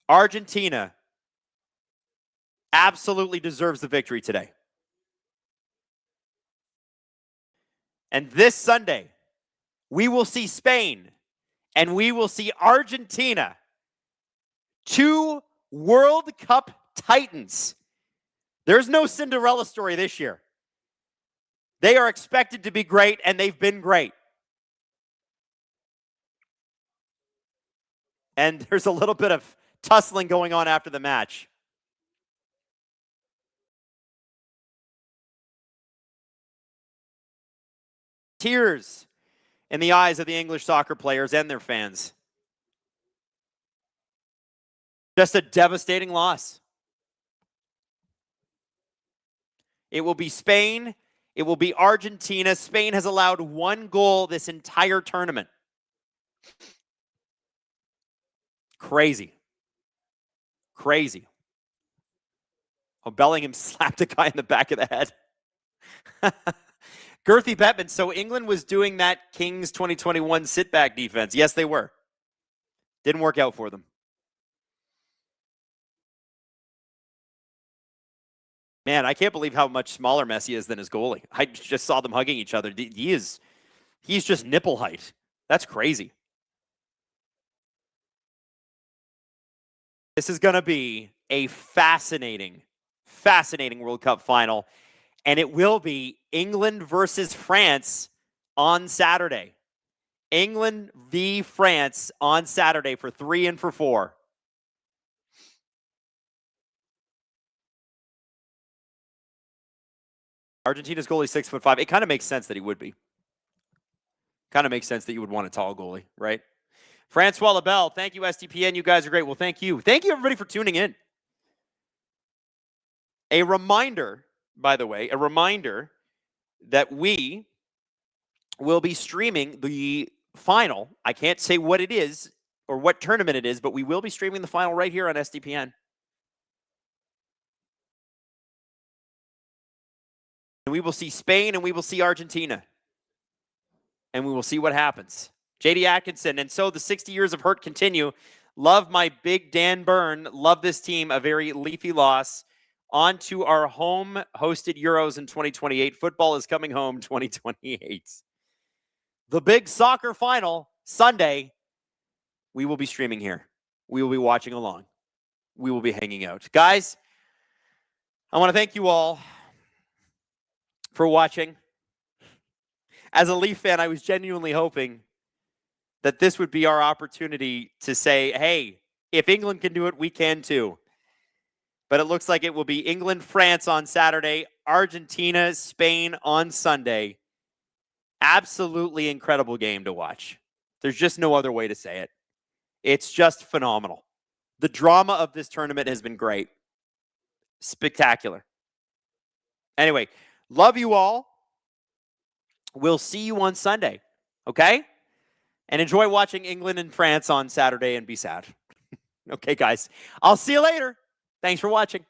Argentina absolutely deserves the victory today. And this Sunday, we will see Spain and we will see Argentina. Two World Cup titans. There's no Cinderella story this year. They are expected to be great, and they've been great. And there's a little bit of tussling going on after the match. Tears in the eyes of the English soccer players and their fans. Just a devastating loss. It will be Spain. It will be Argentina. Spain has allowed one goal this entire tournament. Crazy. Crazy. Oh, Bellingham slapped a guy in the back of the head. Girthy Bettman. So England was doing that Kings 2021 sit-back defense. Yes, they were. Didn't work out for them. Man, I can't believe how much smaller Messi is than his goalie. I just saw them hugging each other. He's just nipple height. That's crazy. This is going to be a fascinating World Cup final. And it will be England versus France on Saturday. England v. France on Saturday for 3 and for 4. Argentina's goalie 6'5". It kind of makes sense that he would be. Kind of makes sense that you would want a tall goalie, right? Francois Labelle, thank you, SDPN. You guys are great. Well, thank you. Thank you, everybody, for tuning in. A reminder, by the way, that we will be streaming the final. I can't say what it is or what tournament it is, but we will be streaming the final right here on SDPN. And we will see Spain and we will see Argentina. And we will see what happens. JD Atkinson, and so the 60 years of hurt continue. Love my big Dan Byrne. Love this team. A very Leafy loss. On to our home-hosted Euros in 2028. Football is coming home 2028. The big soccer final, Sunday, we will be streaming here. We will be watching along. We will be hanging out. Guys, I want to thank you all for watching. As a Leaf fan, I was genuinely hoping that this would be our opportunity to say, hey, if England can do it, we can too. But it looks like it will be England, France on Saturday, Argentina, Spain on Sunday. Absolutely incredible game to watch. There's just no other way to say it. It's just phenomenal. The drama of this tournament has been great. Spectacular. Anyway, love you all. We'll see you on Sunday, okay? And enjoy watching England and France on Saturday and be sad. Okay, guys. I'll see you later. Thanks for watching.